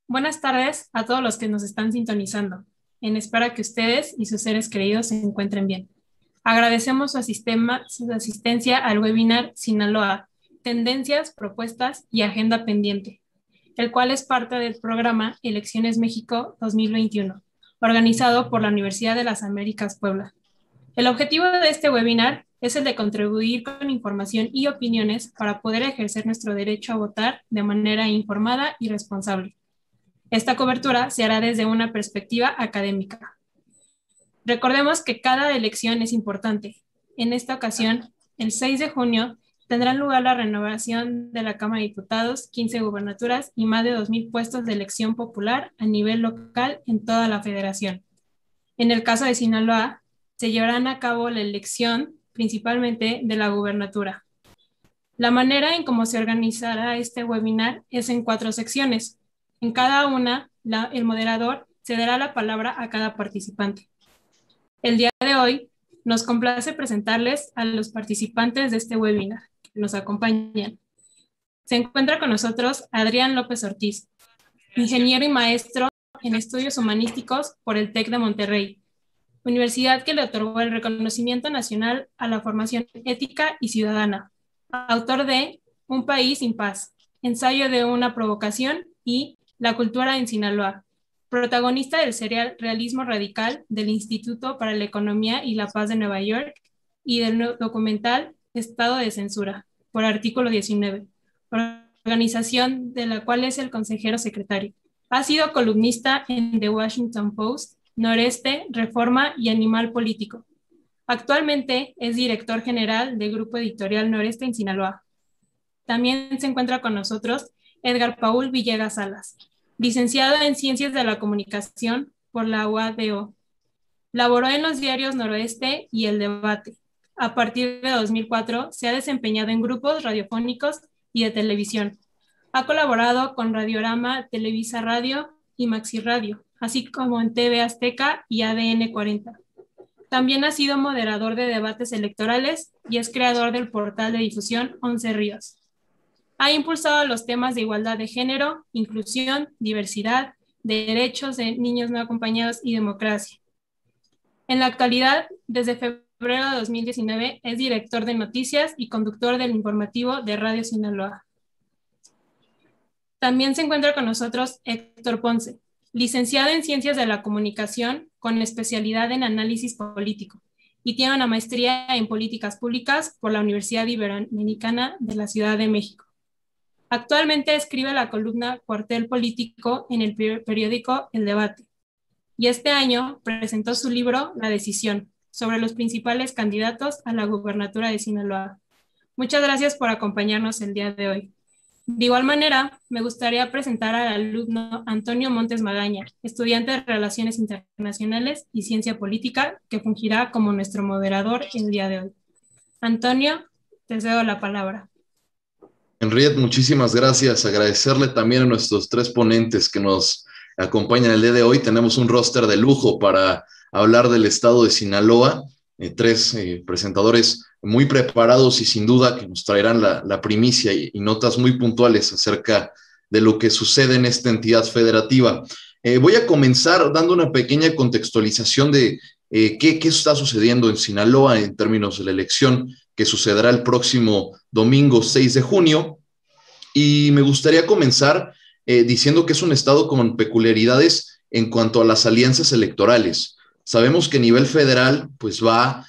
Buenas tardes a todos los que nos están sintonizando, en espera que ustedes y sus seres queridos se encuentren bien. Agradecemos su asistencia al webinar Sinaloa, Tendencias, Propuestas y Agenda Pendiente, el cual es parte del programa Elecciones México 2021, organizado por la Universidad de las Américas Puebla. El objetivo de este webinar es el de contribuir con información y opiniones para poder ejercer nuestro derecho a votar de manera informada y responsable. Esta cobertura se hará desde una perspectiva académica. Recordemos que cada elección es importante. En esta ocasión, el 6 de junio, tendrá lugar la renovación de la Cámara de Diputados, 15 gubernaturas y más de 2,000 puestos de elección popular a nivel local en toda la federación. En el caso de Sinaloa, se llevarán a cabo la elección principalmente de la gubernatura. La manera en cómo se organizará este webinar es en 4 secciones. En cada una, el moderador cederá la palabra a cada participante. El día de hoy, nos complace presentarles a los participantes de este webinar que nos acompañan. Se encuentra con nosotros Adrián López Ortiz, ingeniero y maestro en estudios humanísticos por el TEC de Monterrey, universidad que le otorgó el reconocimiento nacional a la formación ética y ciudadana, autor de Un país sin paz, ensayo de una provocación y La cultura en Sinaloa, protagonista del serial Realismo Radical del Instituto para la Economía y la Paz de Nueva York y del documental Estado de Censura, por Artículo 19, organización de la cual es el consejero secretario. Ha sido columnista en The Washington Post, Noreste, Reforma y Animal Político. Actualmente es director general del Grupo Editorial Noreste en Sinaloa. También se encuentra con nosotros Edgar Paul Villegas Salas, licenciado en Ciencias de la Comunicación por la UADO. Laboró en los diarios Noroeste y El Debate. A partir de 2004 se ha desempeñado en grupos radiofónicos y de televisión. Ha colaborado con Radiorama, Televisa Radio y Maxi Radio, así como en TV Azteca y ADN 40. También ha sido moderador de debates electorales y es creador del portal de difusión 11 Ríos. Ha impulsado los temas de igualdad de género, inclusión, diversidad, derechos de niños no acompañados y democracia. En la actualidad, desde febrero de 2019, es director de noticias y conductor del informativo de Radio Sinaloa. También se encuentra con nosotros Héctor Ponce, licenciado en Ciencias de la Comunicación con especialidad en análisis político y tiene una maestría en políticas públicas por la Universidad Iberoamericana de la Ciudad de México. Actualmente escribe la columna Cuartel Político en el periódico El Debate. Y este año presentó su libro La Decisión, sobre los principales candidatos a la gubernatura de Sinaloa. Muchas gracias por acompañarnos el día de hoy. De igual manera, me gustaría presentar al alumno Antonio Montes Magaña, estudiante de Relaciones Internacionales y Ciencia Política, que fungirá como nuestro moderador el día de hoy. Antonio, te cedo la palabra. Henriette, muchísimas gracias. Agradecerle también a nuestros 3 ponentes que nos acompañan el día de hoy. Tenemos un roster de lujo para hablar del estado de Sinaloa. 3 presentadores muy preparados y sin duda que nos traerán la primicia y notas muy puntuales acerca de lo que sucede en esta entidad federativa. Voy a comenzar dando una pequeña contextualización de qué está sucediendo en Sinaloa en términos de la elección que sucederá el próximo domingo 6 de junio. Y me gustaría comenzar diciendo que es un estado con peculiaridades en cuanto a las alianzas electorales. Sabemos que a nivel federal pues va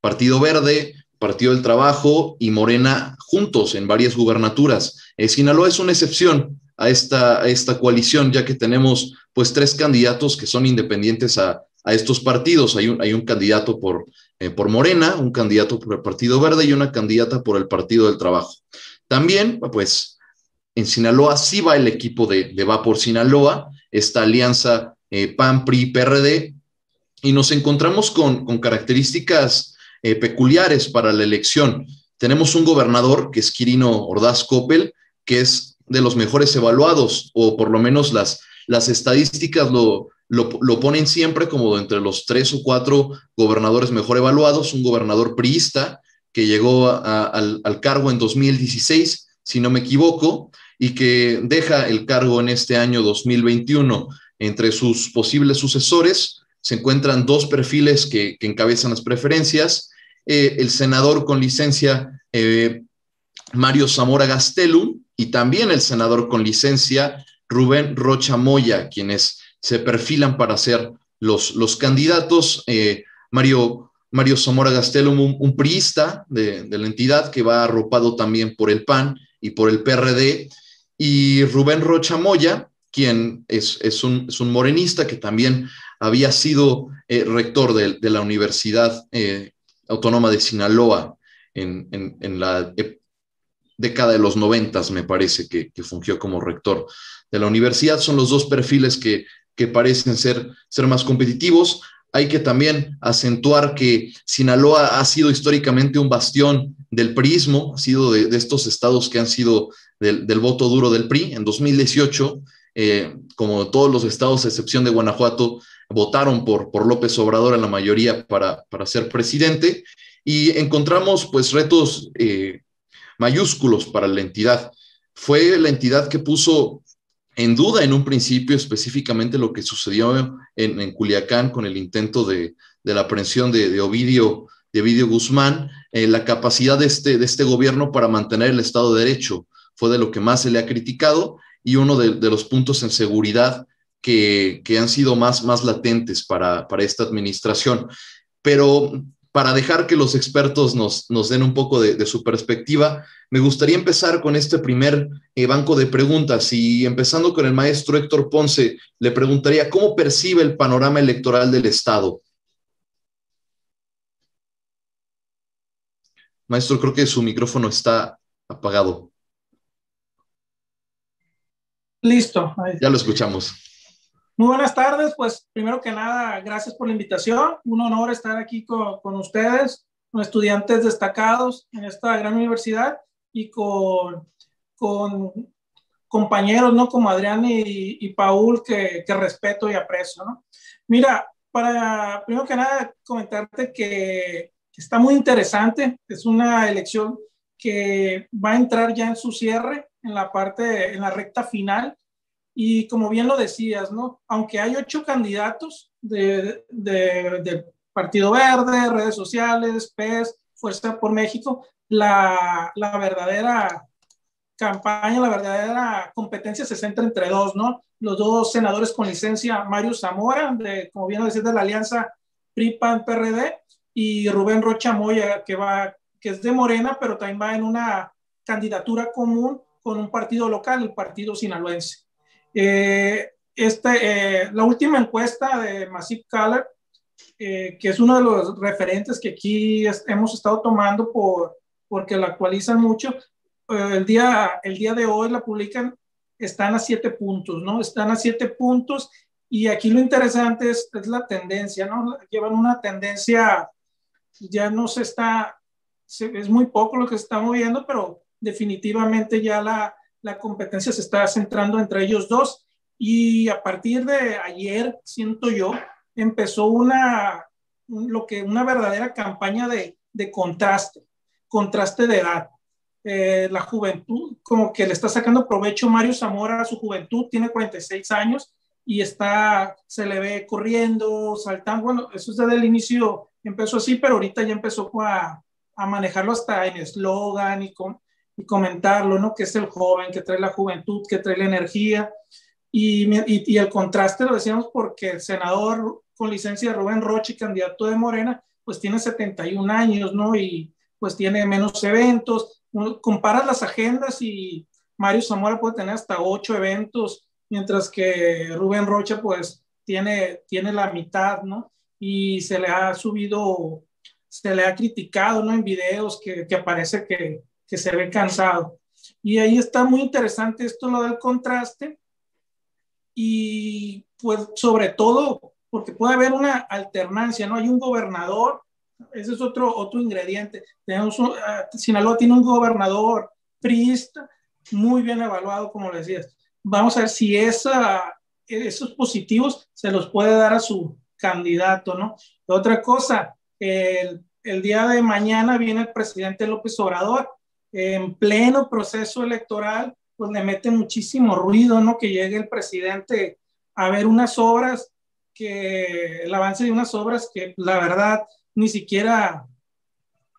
Partido Verde, Partido del Trabajo y Morena juntos en varias gubernaturas. Sinaloa es una excepción a esta coalición, ya que tenemos pues 3 candidatos que son independientes a estos partidos. Hay un candidato por Morena, un candidato por el Partido Verde y una candidata por el Partido del Trabajo. También, pues, en Sinaloa sí va el equipo de Va por Sinaloa, esta alianza PAN, PRI, PRD, y nos encontramos con características peculiares para la elección. Tenemos un gobernador que es Quirino Ordaz Coppel, que es de los mejores evaluados, o por lo menos las estadísticas lo ponen siempre como entre los 3 o 4 gobernadores mejor evaluados, un gobernador priista que llegó al cargo en 2016, si no me equivoco, y que deja el cargo en este año 2021. Entre sus posibles sucesores se encuentran dos perfiles que encabezan las preferencias. El senador con licencia Mario Zamora Gastelum y también el senador con licencia Rubén Rocha Moya, quienes se perfilan para ser los candidatos. Mario Zamora Gastelum, un priista de la entidad que va arropado también por el PAN y por el PRD, y Rubén Rocha Moya, quien es un morenista que también había sido rector de la Universidad Autónoma de Sinaloa en la década de los 90, me parece que fungió como rector de la universidad. Son los dos perfiles que parecen ser más competitivos. Hay que también acentuar que Sinaloa ha sido históricamente un bastión del priismo, ha sido de estos estados que han sido del voto duro del PRI. En 2018, como todos los estados, a excepción de Guanajuato, votaron por López Obrador en la mayoría para ser presidente, y encontramos pues retos mayúsculos para la entidad. Fue la entidad que puso en duda en un principio específicamente lo que sucedió en Culiacán con el intento de la aprehensión de Ovidio Guzmán, la capacidad de este gobierno para mantener el Estado de Derecho. Fue de lo que más se le ha criticado, y uno de los puntos en seguridad que han sido más latentes para esta administración. Pero para dejar que los expertos nos den un poco de su perspectiva, me gustaría empezar con este primer banco de preguntas, y empezando con el maestro Héctor Ponce, le preguntaría cómo percibe el panorama electoral del Estado. Maestro, creo que su micrófono está apagado. Listo. Ya lo escuchamos. Muy buenas tardes. Pues primero que nada, gracias por la invitación. Un honor estar aquí con ustedes, con estudiantes destacados en esta gran universidad, y con compañeros, ¿no? Como Adrián y Paul, que respeto y aprecio, ¿no? Mira, primero que nada comentarte que está muy interesante. Es una elección que va a entrar ya en su cierre, en la recta final. Y como bien lo decías, ¿no? Aunque hay 8 candidatos del Partido Verde, redes sociales, PES, Fuerza por México, la verdadera campaña, la verdadera competencia se centra entre dos, ¿no? Los dos senadores con licencia, Mario Zamora, como bien lo decías, de la alianza PRI-PAN-PRD, y Rubén Rocha Moya, que es de Morena, pero también va en una candidatura común con un partido local, el Partido Sinaloense. La última encuesta de Massive Caller, que es uno de los referentes que aquí hemos estado tomando porque la actualizan mucho, el día de hoy la publican, están a 7 puntos, ¿no? Están a 7 puntos, y aquí lo interesante es la tendencia, ¿no? Llevan una tendencia, ya no es muy poco lo que se está moviendo, pero definitivamente ya la competencia se está centrando entre ellos dos. Y a partir de ayer, siento yo, empezó una verdadera campaña de contraste de edad. La juventud, como que le está sacando provecho Mario Zamora a su juventud, tiene 46 años y se le ve corriendo, saltando. Bueno, eso es desde el inicio, empezó así, pero ahorita ya empezó a manejarlo hasta en eslogan y comentarlo, ¿no? Que es el joven, que trae la juventud, que trae la energía. Y el contraste lo decíamos porque el senador con licencia Rubén Rocha, candidato de Morena, pues tiene 71 años, ¿no? Y pues tiene menos eventos. Comparas las agendas y Mario Zamora puede tener hasta 8 eventos, mientras que Rubén Rocha pues tiene la mitad, ¿no? Y se le ha criticado, ¿no? En videos que parece que se ve cansado. Y ahí está muy interesante esto, lo del contraste. Y pues sobre todo porque puede haber una alternancia, ¿no? Hay un gobernador, ese es otro ingrediente. Sinaloa tiene un gobernador priista muy bien evaluado, como le decías. Vamos a ver si esos positivos se los puede dar a su candidato, ¿no? Otra cosa, el día de mañana viene el presidente López Obrador en pleno proceso electoral, pues le mete muchísimo ruido, ¿no? Que llegue el presidente a ver unas obras, el avance de unas obras que la verdad ni siquiera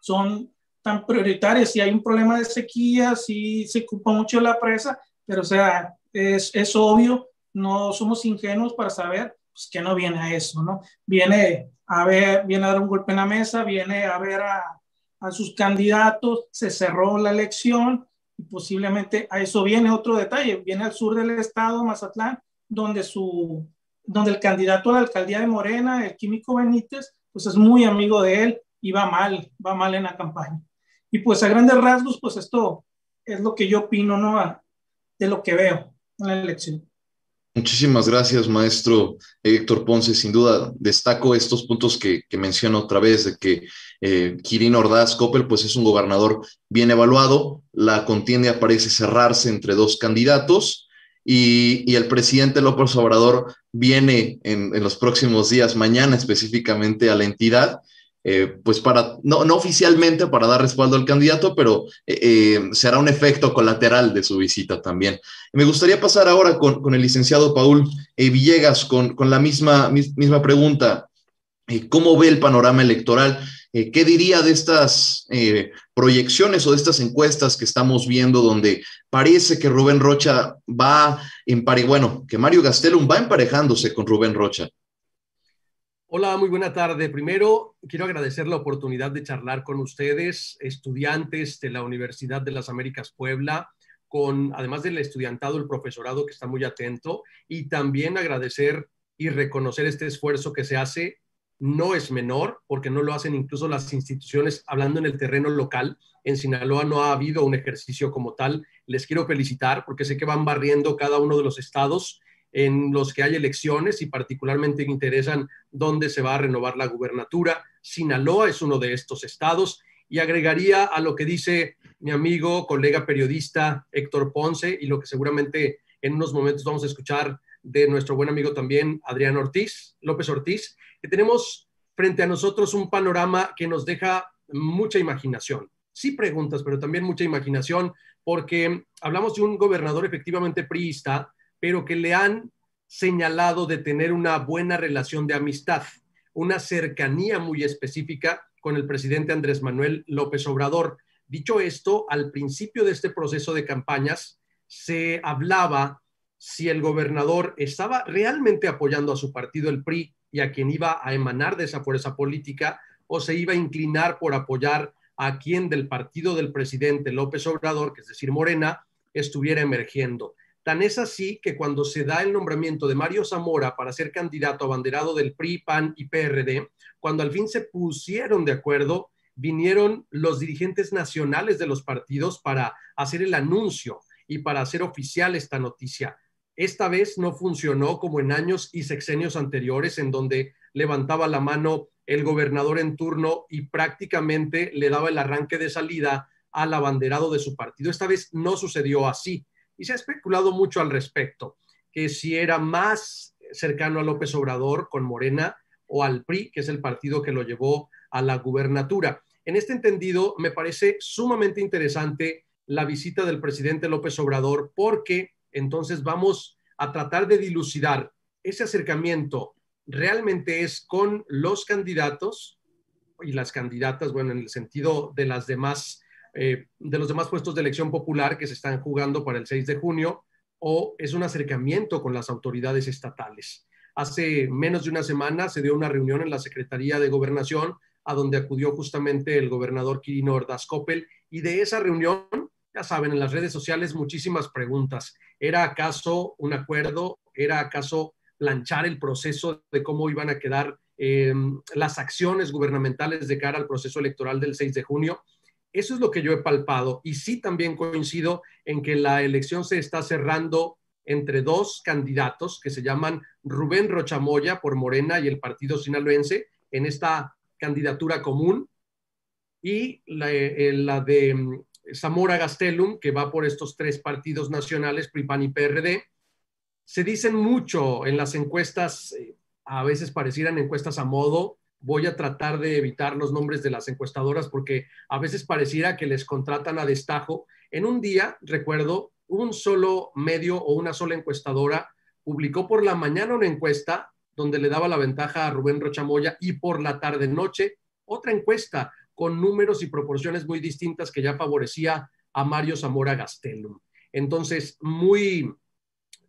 son tan prioritarias. Si hay un problema de sequía, si se ocupa mucho la presa, pero o sea, es obvio, no somos ingenuos para saber pues, que no viene a eso, ¿no? Viene a dar un golpe en la mesa, viene a ver a sus candidatos, se cerró la elección y posiblemente a eso viene otro detalle, viene al sur del estado, Mazatlán, donde el candidato a la alcaldía de Morena, el Químico Benítez, pues es muy amigo de él y va mal en la campaña. Y pues a grandes rasgos, pues esto es lo que yo opino, ¿no? De lo que veo en la elección. Muchísimas gracias, maestro Héctor Ponce. Sin duda, destaco estos puntos que menciono otra vez, de que Quirino Ordaz Coppel pues es un gobernador bien evaluado, la contienda parece cerrarse entre dos candidatos y el presidente López Obrador viene en los próximos días, mañana específicamente, a la entidad, pues para, no oficialmente para dar respaldo al candidato, pero será un efecto colateral de su visita también. Me gustaría pasar ahora con el licenciado Paul Villegas con la misma pregunta. ¿Cómo ve el panorama electoral? ¿Qué diría de estas proyecciones o de estas encuestas que estamos viendo donde parece que Rubén Rocha que Mario Gastelum va emparejándose con Rubén Rocha? Hola, muy buena tarde. Primero, quiero agradecer la oportunidad de charlar con ustedes, estudiantes de la Universidad de las Américas Puebla, además del estudiantado, el profesorado que está muy atento, y también agradecer y reconocer este esfuerzo que se hace. No es menor, porque no lo hacen incluso las instituciones, hablando en el terreno local. En Sinaloa no ha habido un ejercicio como tal. Les quiero felicitar porque sé que van barriendo cada uno de los estados en los que hay elecciones y particularmente interesan dónde se va a renovar la gubernatura. Sinaloa es uno de estos estados y agregaría a lo que dice mi amigo, colega periodista Héctor Ponce y lo que seguramente en unos momentos vamos a escuchar de nuestro buen amigo también Adrián López Ortiz, que tenemos frente a nosotros un panorama que nos deja mucha imaginación. Sí preguntas, pero también mucha imaginación, porque hablamos de un gobernador efectivamente priista, pero que le han señalado de tener una buena relación de amistad, una cercanía muy específica con el presidente Andrés Manuel López Obrador. Dicho esto, al principio de este proceso de campañas se hablaba si el gobernador estaba realmente apoyando a su partido, el PRI, y a quien iba a emanar de esa fuerza política, o se iba a inclinar por apoyar a quien del partido del presidente López Obrador, que es decir, Morena, estuviera emergiendo. Tan es así que cuando se da el nombramiento de Mario Zamora para ser candidato abanderado del PRI, PAN y PRD, cuando al fin se pusieron de acuerdo, vinieron los dirigentes nacionales de los partidos para hacer el anuncio y para hacer oficial esta noticia. Esta vez no funcionó como en años y sexenios anteriores, en donde levantaba la mano el gobernador en turno y prácticamente le daba el arranque de salida al abanderado de su partido. Esta vez no sucedió así. Y se ha especulado mucho al respecto, que si era más cercano a López Obrador con Morena o al PRI, que es el partido que lo llevó a la gubernatura. En este entendido, me parece sumamente interesante la visita del presidente López Obrador, porque entonces vamos a tratar de dilucidar ese acercamiento. ¿Realmente es con los candidatos y las candidatas, bueno, en el sentido de las demás de los demás puestos de elección popular que se están jugando para el 6 de junio, o es un acercamiento con las autoridades estatales? Hace menos de una semana se dio una reunión en la Secretaría de Gobernación a donde acudió justamente el gobernador Quirino Ordaz Coppel, y de esa reunión, ya saben, en las redes sociales muchísimas preguntas. ¿Era acaso un acuerdo? ¿Era acaso planchar el proceso de cómo iban a quedar las acciones gubernamentales de cara al proceso electoral del 6 de junio? Eso es lo que yo he palpado, y sí también coincido en que la elección se está cerrando entre dos candidatos que se llaman Rubén Rocha Moya por Morena y el Partido Sinaloense en esta candidatura común, y la de Zamora Gastelum, que va por estos tres partidos nacionales, PRI, PAN y PRD. Se dicen mucho en las encuestas, a veces parecieran encuestas a modo. Voy a tratar de evitar los nombres de las encuestadoras porque a veces pareciera que les contratan a destajo. En un día, recuerdo, un solo medio o una sola encuestadora publicó por la mañana una encuesta donde le daba la ventaja a Rubén Rocha Moya, y por la tarde-noche otra encuesta con números y proporciones muy distintas que ya favorecía a Mario Zamora Gastelum. Entonces,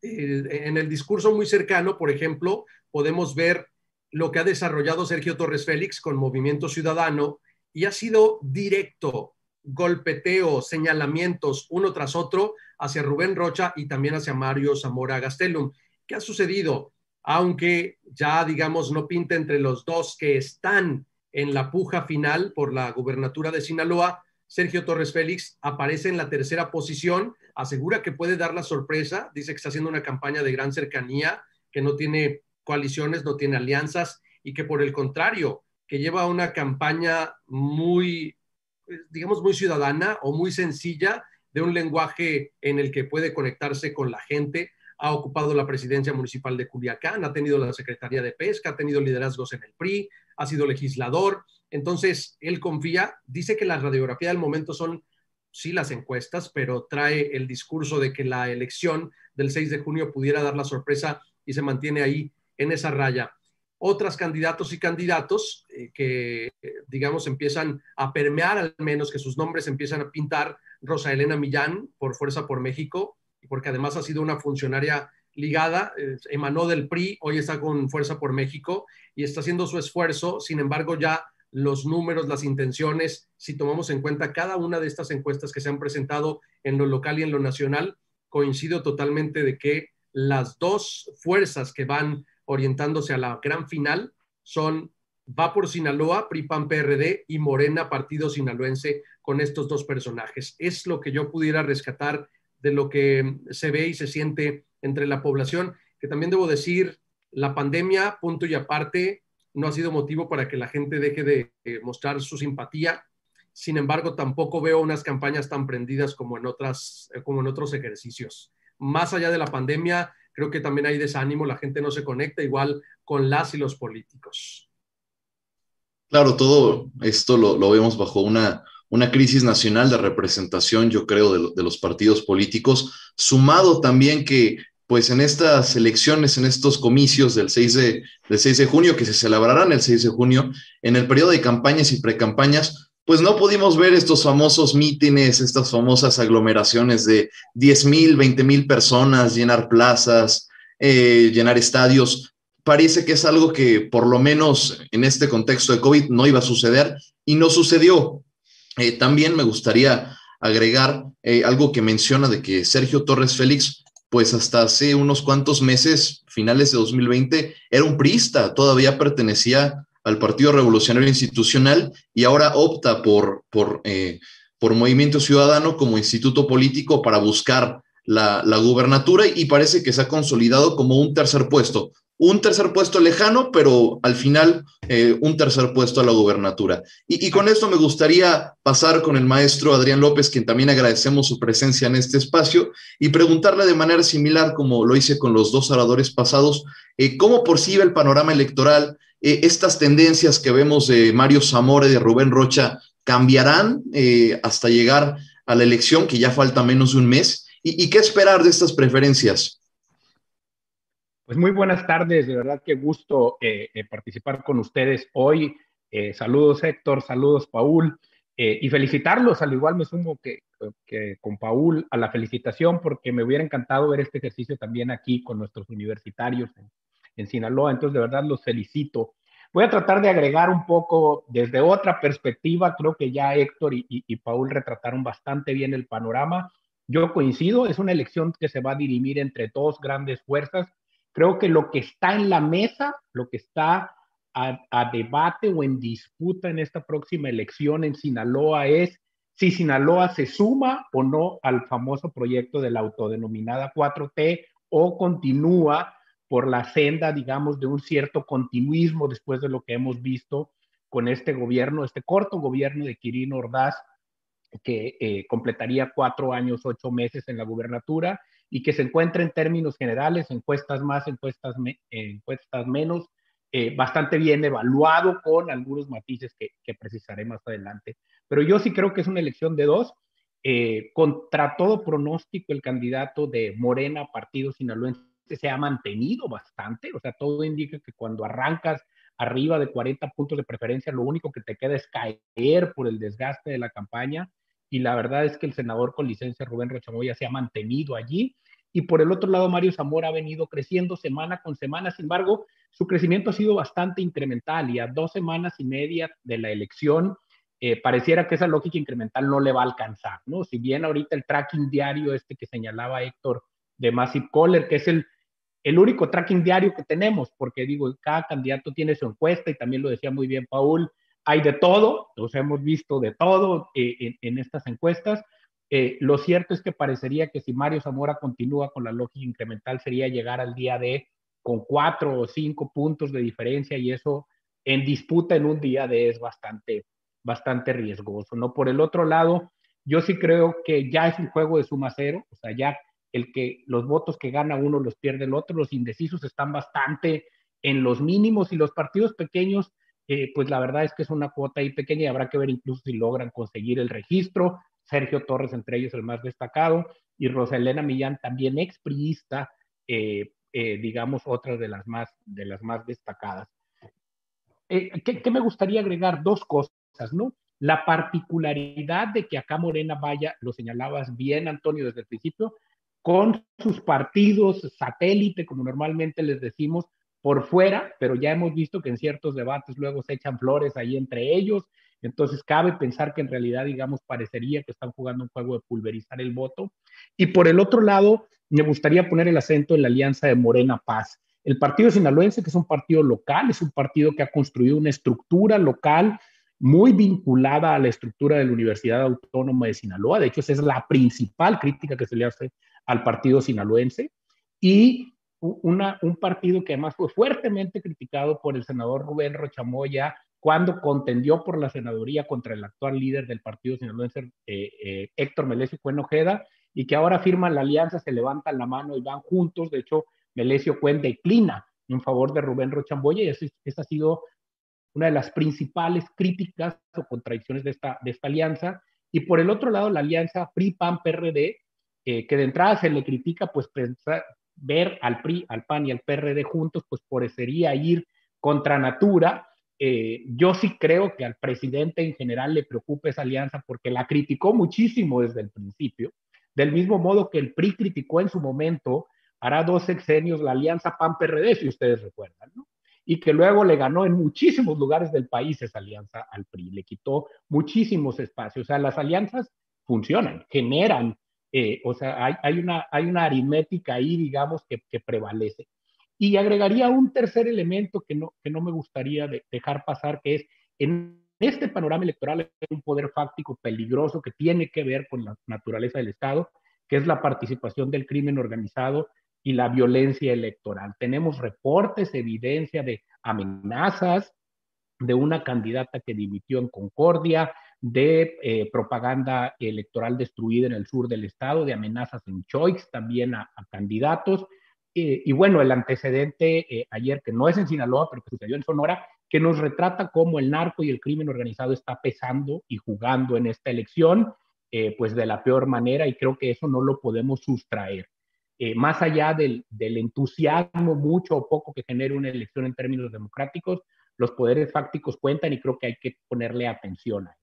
en el discurso muy cercano, por ejemplo, podemos ver lo que ha desarrollado Sergio Torres Félix con Movimiento Ciudadano, y ha sido directo, golpeteo, señalamientos uno tras otro hacia Rubén Rocha y también hacia Mario Zamora Gastelum. ¿Qué ha sucedido? Aunque ya, digamos, no pinta entre los dos que están en la puja final por la gubernatura de Sinaloa, Sergio Torres Félix aparece en la tercera posición, asegura que puede dar la sorpresa, dice que está haciendo una campaña de gran cercanía, que no tiene coaliciones, no tiene alianzas, y que por el contrario, que lleva una campaña muy, digamos, muy ciudadana o muy sencilla, de un lenguaje en el que puede conectarse con la gente. Ha ocupado la presidencia municipal de Culiacán, ha tenido la Secretaría de Pesca, ha tenido liderazgos en el PRI, ha sido legislador. Entonces, él confía, dice que la radiografía del momento son, sí, las encuestas, pero trae el discurso de que la elección del 6 de junio pudiera dar la sorpresa, y se mantiene ahí en esa raya. Otras candidatos y candidatos que, digamos, empiezan a permear, al menos que sus nombres empiezan a pintar: Rosa Elena Millán, por Fuerza por México, porque además ha sido una funcionaria ligada, emanó del PRI, hoy está con Fuerza por México y está haciendo su esfuerzo. Sin embargo, ya los números, las intenciones, si tomamos en cuenta cada una de estas encuestas que se han presentado en lo local y en lo nacional, coincido totalmente de que las dos fuerzas que van orientándose a la gran final son Va por Sinaloa, PRI, PAN, PRD, y Morena, Partido Sinaloense, con estos dos personajes. Es lo que yo pudiera rescatar de lo que se ve y se siente entre la población, que también debo decir, la pandemia, punto y aparte, no ha sido motivo para que la gente deje de mostrar su simpatía. Sin embargo, tampoco veo unas campañas tan prendidas como en otros ejercicios. Más allá de la pandemia, creo que también hay desánimo, la gente no se conecta igual con las y los políticos. Claro, todo esto lo vemos bajo una crisis nacional de representación, yo creo, de los partidos políticos, sumado también que, pues en estas elecciones, en estos comicios del 6 de junio, que se celebrarán el 6 de junio, en el periodo de campañas y precampañas, pues no pudimos ver estos famosos mítines, estas famosas aglomeraciones de 10,000, 20,000 personas, llenar plazas, llenar estadios. Parece que es algo que por lo menos en este contexto de COVID no iba a suceder, y no sucedió. También me gustaría agregar algo que menciona de que Sergio Torres Félix, pues hasta hace unos cuantos meses, finales de 2020, era un priista, todavía pertenecía al Partido Revolucionario Institucional, y ahora opta por Movimiento Ciudadano como instituto político para buscar la gubernatura, y parece que se ha consolidado como un tercer puesto lejano, pero al final un tercer puesto a la gubernatura. Y con esto me gustaría pasar con el maestro Adrián López, quien también agradecemos su presencia en este espacio, y preguntarle de manera similar, como lo hice con los dos oradores pasados, cómo percibe el panorama electoral. Estas tendencias que vemos de Mario Zamora y de Rubén Rocha cambiarán hasta llegar a la elección, que ya falta menos de un mes. ¿Y qué esperar de estas preferencias? Pues muy buenas tardes, de verdad qué gusto participar con ustedes hoy. Saludos Héctor, saludos Paul, y felicitarlos, al igual me sumo que con Paul a la felicitación, porque me hubiera encantado ver este ejercicio también aquí con nuestros universitarios en Sinaloa. Entonces de verdad los felicito. Voy a tratar de agregar un poco desde otra perspectiva. Creo que ya Héctor y Paul retrataron bastante bien el panorama. Yo coincido, es una elección que se va a dirimir entre dos grandes fuerzas. Creo que lo que está en la mesa, lo que está a debate o en disputa en esta próxima elección en Sinaloa es si Sinaloa se suma o no al famoso proyecto de la autodenominada 4T, o continúa por la senda, digamos, de un cierto continuismo después de lo que hemos visto con este gobierno, este corto gobierno de Quirino Ordaz, que completaría 4 años, 8 meses en la gubernatura, y que se encuentra en términos generales, encuestas más, encuestas menos, bastante bien evaluado, con algunos matices que precisaré más adelante. Pero yo sí creo que es una elección de dos. Contra todo pronóstico, el candidato de Morena, Partido Sinaloense, se ha mantenido bastante. O sea, todo indica que cuando arrancas arriba de 40 puntos de preferencia, lo único que te queda es caer por el desgaste de la campaña. Y la verdad es que el senador con licencia, Rubén Rocha Moya, se ha mantenido allí. Y por el otro lado, Mario Zamora ha venido creciendo semana con semana. Sin embargo, su crecimiento ha sido bastante incremental, y a 2 semanas y media de la elección, pareciera que esa lógica incremental no le va a alcanzar, ¿no? Si bien ahorita el tracking diario que señalaba Héctor de Massive Caller, que es el único tracking diario que tenemos, porque digo, cada candidato tiene su encuesta, y también lo decía muy bien Paul, hay de todo, nos hemos visto de todo en estas encuestas. Lo cierto es que parecería que si Mario Zamora continúa con la lógica incremental, sería llegar al día D con 4 o 5 puntos de diferencia, y eso en disputa en un día D es bastante riesgoso, ¿no? Por el otro lado, yo sí creo que ya es un juego de suma cero. O sea, ya los votos que gana uno los pierde el otro, los indecisos están bastante en los mínimos, y los partidos pequeños, pues la verdad es que es una cuota ahí pequeña, y habrá que ver incluso si logran conseguir el registro. Sergio Torres, entre ellos el más destacado, y Rosalena Millán, también expriista, digamos, otra de las más destacadas. ¿Qué me gustaría agregar? 2 cosas, ¿no? La particularidad de que acá Morena vaya, lo señalabas bien, Antonio, desde el principio, con sus partidos satélite, como normalmente les decimos, por fuera, pero ya hemos visto que en ciertos debates luego se echan flores ahí entre ellos. Entonces cabe pensar que en realidad, digamos, parecería que están jugando un juego de pulverizar el voto. Y por el otro lado, me gustaría poner el acento en la alianza de Morena Paz. El partido sinaloense, que es un partido local, es un partido que ha construido una estructura local muy vinculada a la estructura de la Universidad Autónoma de Sinaloa. De hecho, esa es la principal crítica que se le hace al partido sinaloense. Y un partido que además fue fuertemente criticado por el senador Rubén Rocha Moya cuando contendió por la senaduría contra el actual líder del partido sinaloense, Héctor Melesio Cuen Ojeda, y que ahora firman la alianza, se levantan la mano y van juntos. De hecho, Melesio Cuen declina en favor de Rubén Rocha Moya, y esa ha sido una de las principales críticas o contradicciones de esta alianza. Y por el otro lado, la alianza PRI-PAN-PRD, que de entrada se le critica, pues ver al PRI, al PAN y al PRD juntos, pues parecería ir contra natura. Yo sí creo que al presidente en general le preocupa esa alianza, porque la criticó muchísimo desde el principio, del mismo modo que el PRI criticó en su momento, hará 2 sexenios, la alianza PAN-PRD, si ustedes recuerdan, ¿no? Y que luego le ganó en muchísimos lugares del país esa alianza al PRI, le quitó muchísimos espacios. O sea, las alianzas funcionan, generan, o sea, hay una aritmética ahí, digamos, que prevalece. Y agregaría un tercer elemento que no me gustaría dejar pasar, que es, en este panorama electoral hay un poder fáctico peligroso que tiene que ver con la naturaleza del Estado, que es la participación del crimen organizado y la violencia electoral. Tenemos reportes, evidencia de amenazas, de una candidata que dimitió en Concordia, de propaganda electoral destruida en el sur del estado, de amenazas en Choix también a candidatos. Y bueno, el antecedente ayer, que no es en Sinaloa, pero que sucedió en Sonora, que nos retrata cómo el narco y el crimen organizado está pesando y jugando en esta elección, pues de la peor manera, y creo que eso no lo podemos sustraer. Más allá del entusiasmo mucho o poco que genere una elección en términos democráticos, los poderes fácticos cuentan, y creo que hay que ponerle atención a eso.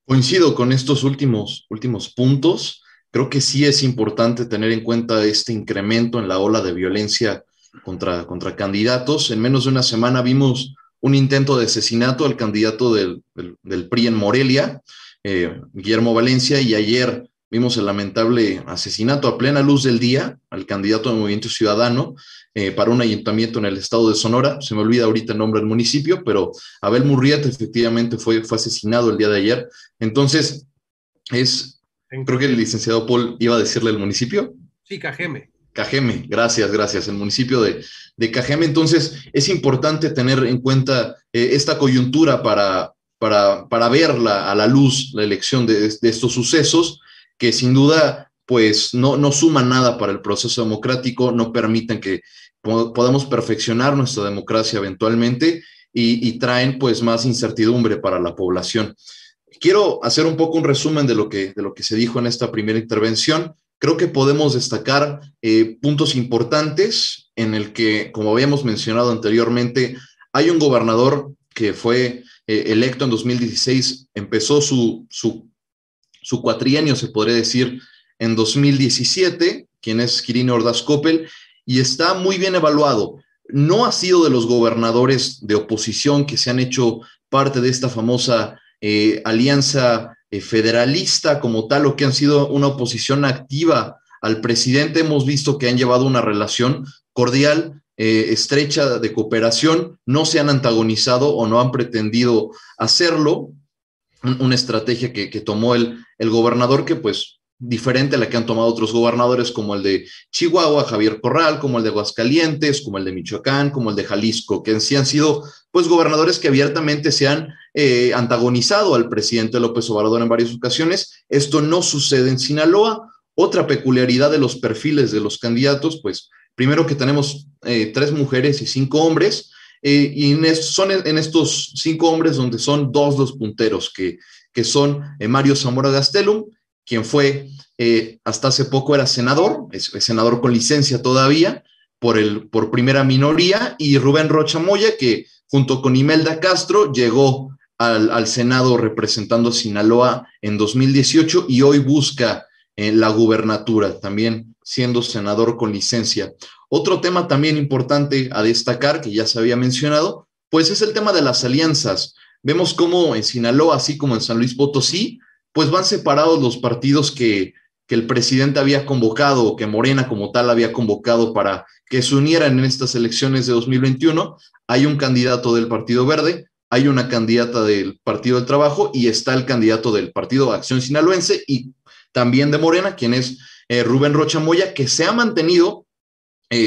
Coincido con estos últimos puntos. Creo que sí es importante tener en cuenta este incremento en la ola de violencia contra candidatos. En menos de una semana vimos un intento de asesinato al candidato del PRI en Morelia, Guillermo Valencia, y ayer vimos el lamentable asesinato a plena luz del día al candidato del Movimiento Ciudadano para un ayuntamiento en el estado de Sonora. Se me olvida ahorita el nombre del municipio, pero Abel Murrieta efectivamente fue asesinado el día de ayer. Entonces, creo que el licenciado Paul iba a decirle el municipio. Sí, Cajeme. Cajeme, gracias, el municipio de Cajeme. Entonces, es importante tener en cuenta esta coyuntura para ver a la luz la elección de estos sucesos, que sin duda pues no suman nada para el proceso democrático, no permiten que podamos perfeccionar nuestra democracia eventualmente, y traen pues más incertidumbre para la población. quiero hacer un poco un resumen de lo que se dijo en esta primera intervención. Creo que podemos destacar puntos importantes en el que, como habíamos mencionado anteriormente, hay un gobernador que fue electo en 2016, empezó su cuatrienio, se podría decir, en 2017, quien es Quirino Ordaz Coppel, y está muy bien evaluado. No ha sido de los gobernadores de oposición que se han hecho parte de esta famosa alianza federalista como tal, o que han sido una oposición activa al presidente. Hemos visto que han llevado una relación cordial, estrecha, de cooperación, no se han antagonizado o no han pretendido hacerlo. Una estrategia que tomó el gobernador, que pues diferente a la que han tomado otros gobernadores como el de Chihuahua, Javier Corral, como el de Aguascalientes, como el de Michoacán, como el de Jalisco, que en sí han sido pues gobernadores que abiertamente se han antagonizado al presidente López Obrador en varias ocasiones. Esto no sucede en Sinaloa. Otra peculiaridad de los perfiles de los candidatos, pues primero que tenemos 3 mujeres y 5 hombres, y son en estos 5 hombres donde son 2 los punteros, que son Mario Zamora Gastelum, quien fue hasta hace poco era senador, es senador con licencia todavía, por primera minoría, y Rubén Rocha Moya, que junto con Imelda Castro llegó al Senado representando a Sinaloa en 2018 y hoy busca la gubernatura, también siendo senador con licencia. Otro tema también importante a destacar, que ya se había mencionado, pues es el tema de las alianzas. Vemos cómo en Sinaloa, así como en San Luis Potosí, pues van separados los partidos que el presidente había convocado, o que Morena como tal había convocado para que se unieran en estas elecciones de 2021. Hay un candidato del Partido Verde, hay una candidata del Partido del Trabajo y está el candidato del Partido Acción Sinaloense y también de Morena, quien es Rubén Rocha Moya, que se ha mantenido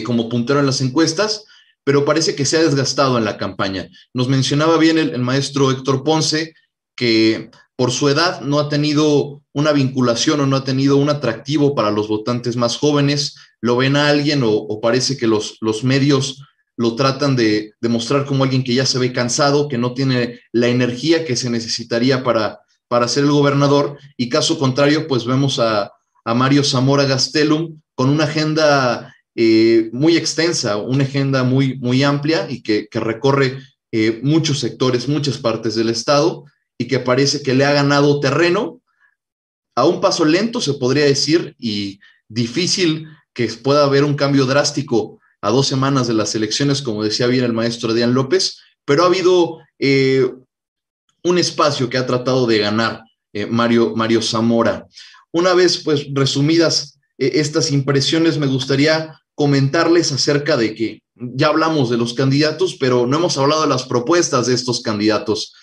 como puntero en las encuestas, pero parece que se ha desgastado en la campaña. Nos mencionaba bien el maestro Héctor Ponce que por su edad no ha tenido una vinculación o no ha tenido un atractivo para los votantes más jóvenes. Lo ven a alguien o parece que los medios lo tratan de mostrar como alguien que ya se ve cansado, que no tiene la energía que se necesitaría para ser el gobernador, y caso contrario, pues vemos a Mario Zamora Gastelum con una agenda muy extensa, una agenda muy amplia y que recorre muchos sectores, muchas partes del estado, y que parece que le ha ganado terreno a un paso lento, se podría decir, y difícil que pueda haber un cambio drástico a 2 semanas de las elecciones, como decía bien el maestro Adrián López, pero ha habido un espacio que ha tratado de ganar Mario Zamora. Una vez pues resumidas estas impresiones, me gustaría comentarles acerca de que ya hablamos de los candidatos, pero no hemos hablado de las propuestas de estos candidatos.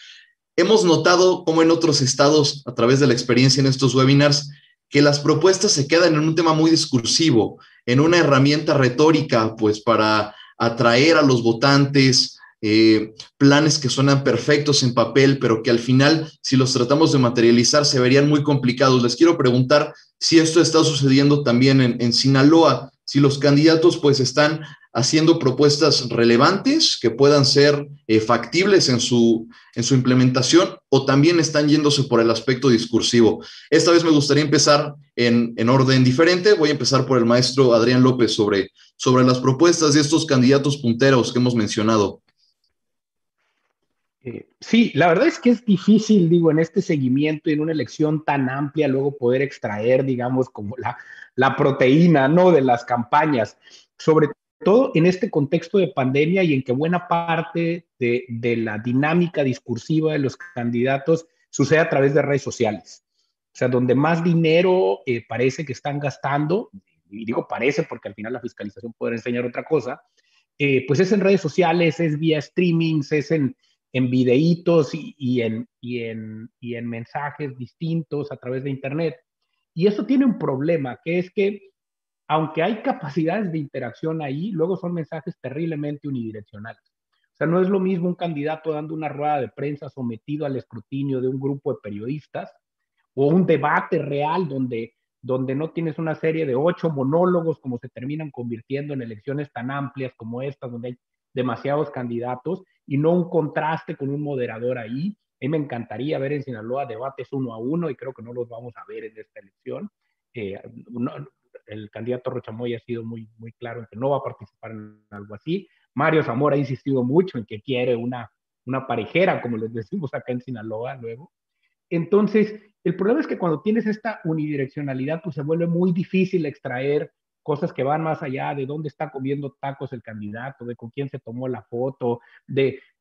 Hemos notado cómo en otros estados, a través de la experiencia en estos webinars, que las propuestas se quedan en un tema muy discursivo, en una herramienta retórica, pues para atraer a los votantes, planes que suenan perfectos en papel, pero que al final, si los tratamos de materializar, se verían muy complicados. Les quiero preguntar si esto está sucediendo también en Sinaloa, si los candidatos pues están haciendo propuestas relevantes que puedan ser factibles en su implementación, o también están yéndose por el aspecto discursivo. Esta vez me gustaría empezar en orden diferente. Voy a empezar por el maestro Adrián López sobre las propuestas de estos candidatos punteros que hemos mencionado. Sí, la verdad es que es difícil, digo, en este seguimiento y en una elección tan amplia, luego poder extraer, digamos, como la proteína, ¿no?, de las campañas, sobre todo en este contexto de pandemia y en que buena parte de la dinámica discursiva de los candidatos sucede a través de redes sociales. O sea, donde más dinero parece que están gastando, y digo parece porque al final la fiscalización puede enseñar otra cosa, pues es en redes sociales, es vía streamings, es en videitos y en mensajes distintos a través de internet. Y eso tiene un problema, que es que aunque hay capacidades de interacción ahí, luego son mensajes terriblemente unidireccionales. O sea, no es lo mismo un candidato dando una rueda de prensa sometido al escrutinio de un grupo de periodistas o un debate real donde no tienes una serie de 8 monólogos como se terminan convirtiendo en elecciones tan amplias como esta, donde hay demasiados candidatos y no un contraste con un moderador ahí, mí me encantaría ver en Sinaloa debates 1-1 y creo que no los vamos a ver en esta elección. El candidato Rocha Moya ha sido muy, muy claro en que no va a participar en algo así. Mario Zamora ha insistido mucho en que quiere una parejera, como les decimos acá en Sinaloa luego. Entonces, el problema es que cuando tienes esta unidireccionalidad, pues se vuelve muy difícil extraer cosas que van más allá de dónde está comiendo tacos el candidato, de con quién se tomó la foto,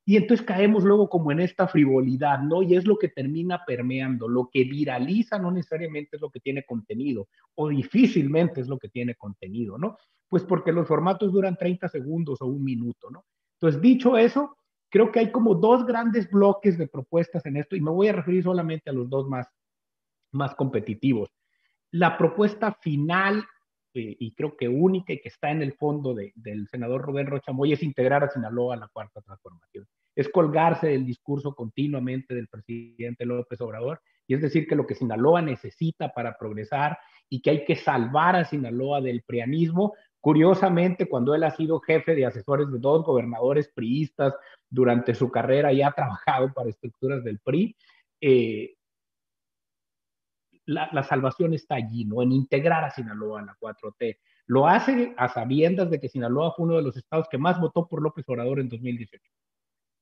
y entonces caemos luego como en esta frivolidad, ¿no? Y es lo que termina permeando. Lo que viraliza no necesariamente es lo que tiene contenido, o difícilmente es lo que tiene contenido, ¿no? Pues porque los formatos duran 30 segundos o 1 minuto, ¿no? Entonces, dicho eso, creo que hay como 2 grandes bloques de propuestas en esto, y me voy a referir solamente a los 2 más competitivos. La propuesta final, y creo que única y que está en el fondo del senador Rubén Rocha Moya, es integrar a Sinaloa a la Cuarta Transformación. Es colgarse del discurso continuamente del presidente López Obrador, y es decir que lo que Sinaloa necesita para progresar y que hay que salvar a Sinaloa del prianismo. Curiosamente, cuando él ha sido jefe de asesores de 2 gobernadores priistas durante su carrera y ha trabajado para estructuras del PRI, la salvación está allí, ¿no? En integrar a Sinaloa a la 4T. Lo hace a sabiendas de que Sinaloa fue uno de los estados que más votó por López Obrador en 2018.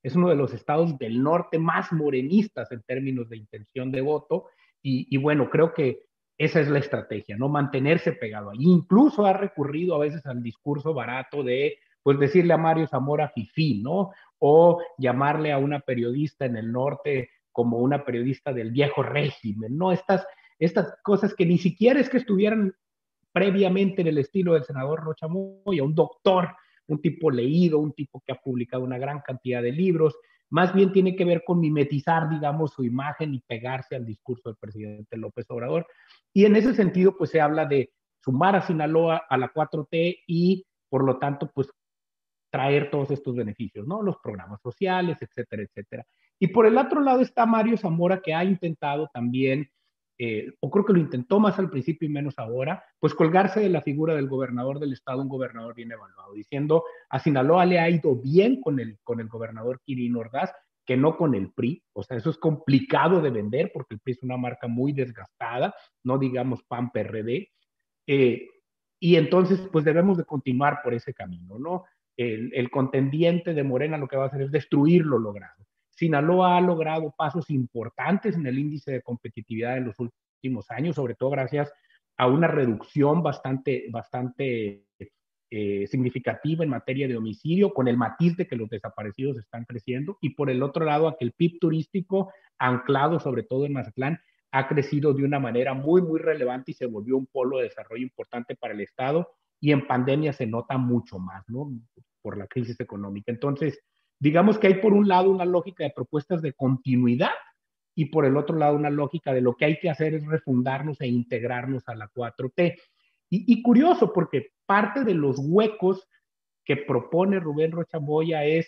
Es uno de los estados del norte más morenistas en términos de intención de voto, y bueno, creo que esa es la estrategia, ¿no? Mantenerse pegado ahí. Incluso ha recurrido a veces al discurso barato de, pues, decirle a Mario Zamora fifí, ¿no? O llamarle a una periodista en el norte como una periodista del viejo régimen, ¿no? Estas cosas que ni siquiera es que estuvieran previamente en el estilo del senador Rocha Moya, un doctor, un tipo leído, un tipo que ha publicado una gran cantidad de libros, más bien tiene que ver con mimetizar, digamos, su imagen y pegarse al discurso del presidente López Obrador. Y en ese sentido, pues se habla de sumar a Sinaloa a la 4T y, por lo tanto, pues traer todos estos beneficios, ¿no? Los programas sociales, etcétera, etcétera. Y por el otro lado está Mario Zamora, que ha intentado también, o creo que lo intentó más al principio y menos ahora, pues colgarse de la figura del gobernador del estado, un gobernador bien evaluado, diciendo a Sinaloa le ha ido bien con el gobernador Quirino Ordaz, que no con el PRI. O sea, eso es complicado de vender porque el PRI es una marca muy desgastada, no digamos PAN-PRD, y entonces pues debemos de continuar por ese camino, ¿no? El contendiente de Morena lo que va a hacer es destruir lo logrado. Sinaloa ha logrado pasos importantes en el índice de competitividad en los últimos años, sobre todo gracias a una reducción bastante significativa en materia de homicidio, con el matiz de que los desaparecidos están creciendo, y por el otro lado a que el PIB turístico, anclado sobre todo en Mazatlán, ha crecido de una manera muy, muy relevante y se volvió un polo de desarrollo importante para el Estado, y en pandemia se nota mucho más, ¿no? Por la crisis económica. Entonces, digamos que hay por un lado una lógica de propuestas de continuidad y por el otro lado una lógica de lo que hay que hacer es refundarnos e integrarnos a la 4T. Y curioso, porque parte de los huecos que propone Rubén Rocha Moya es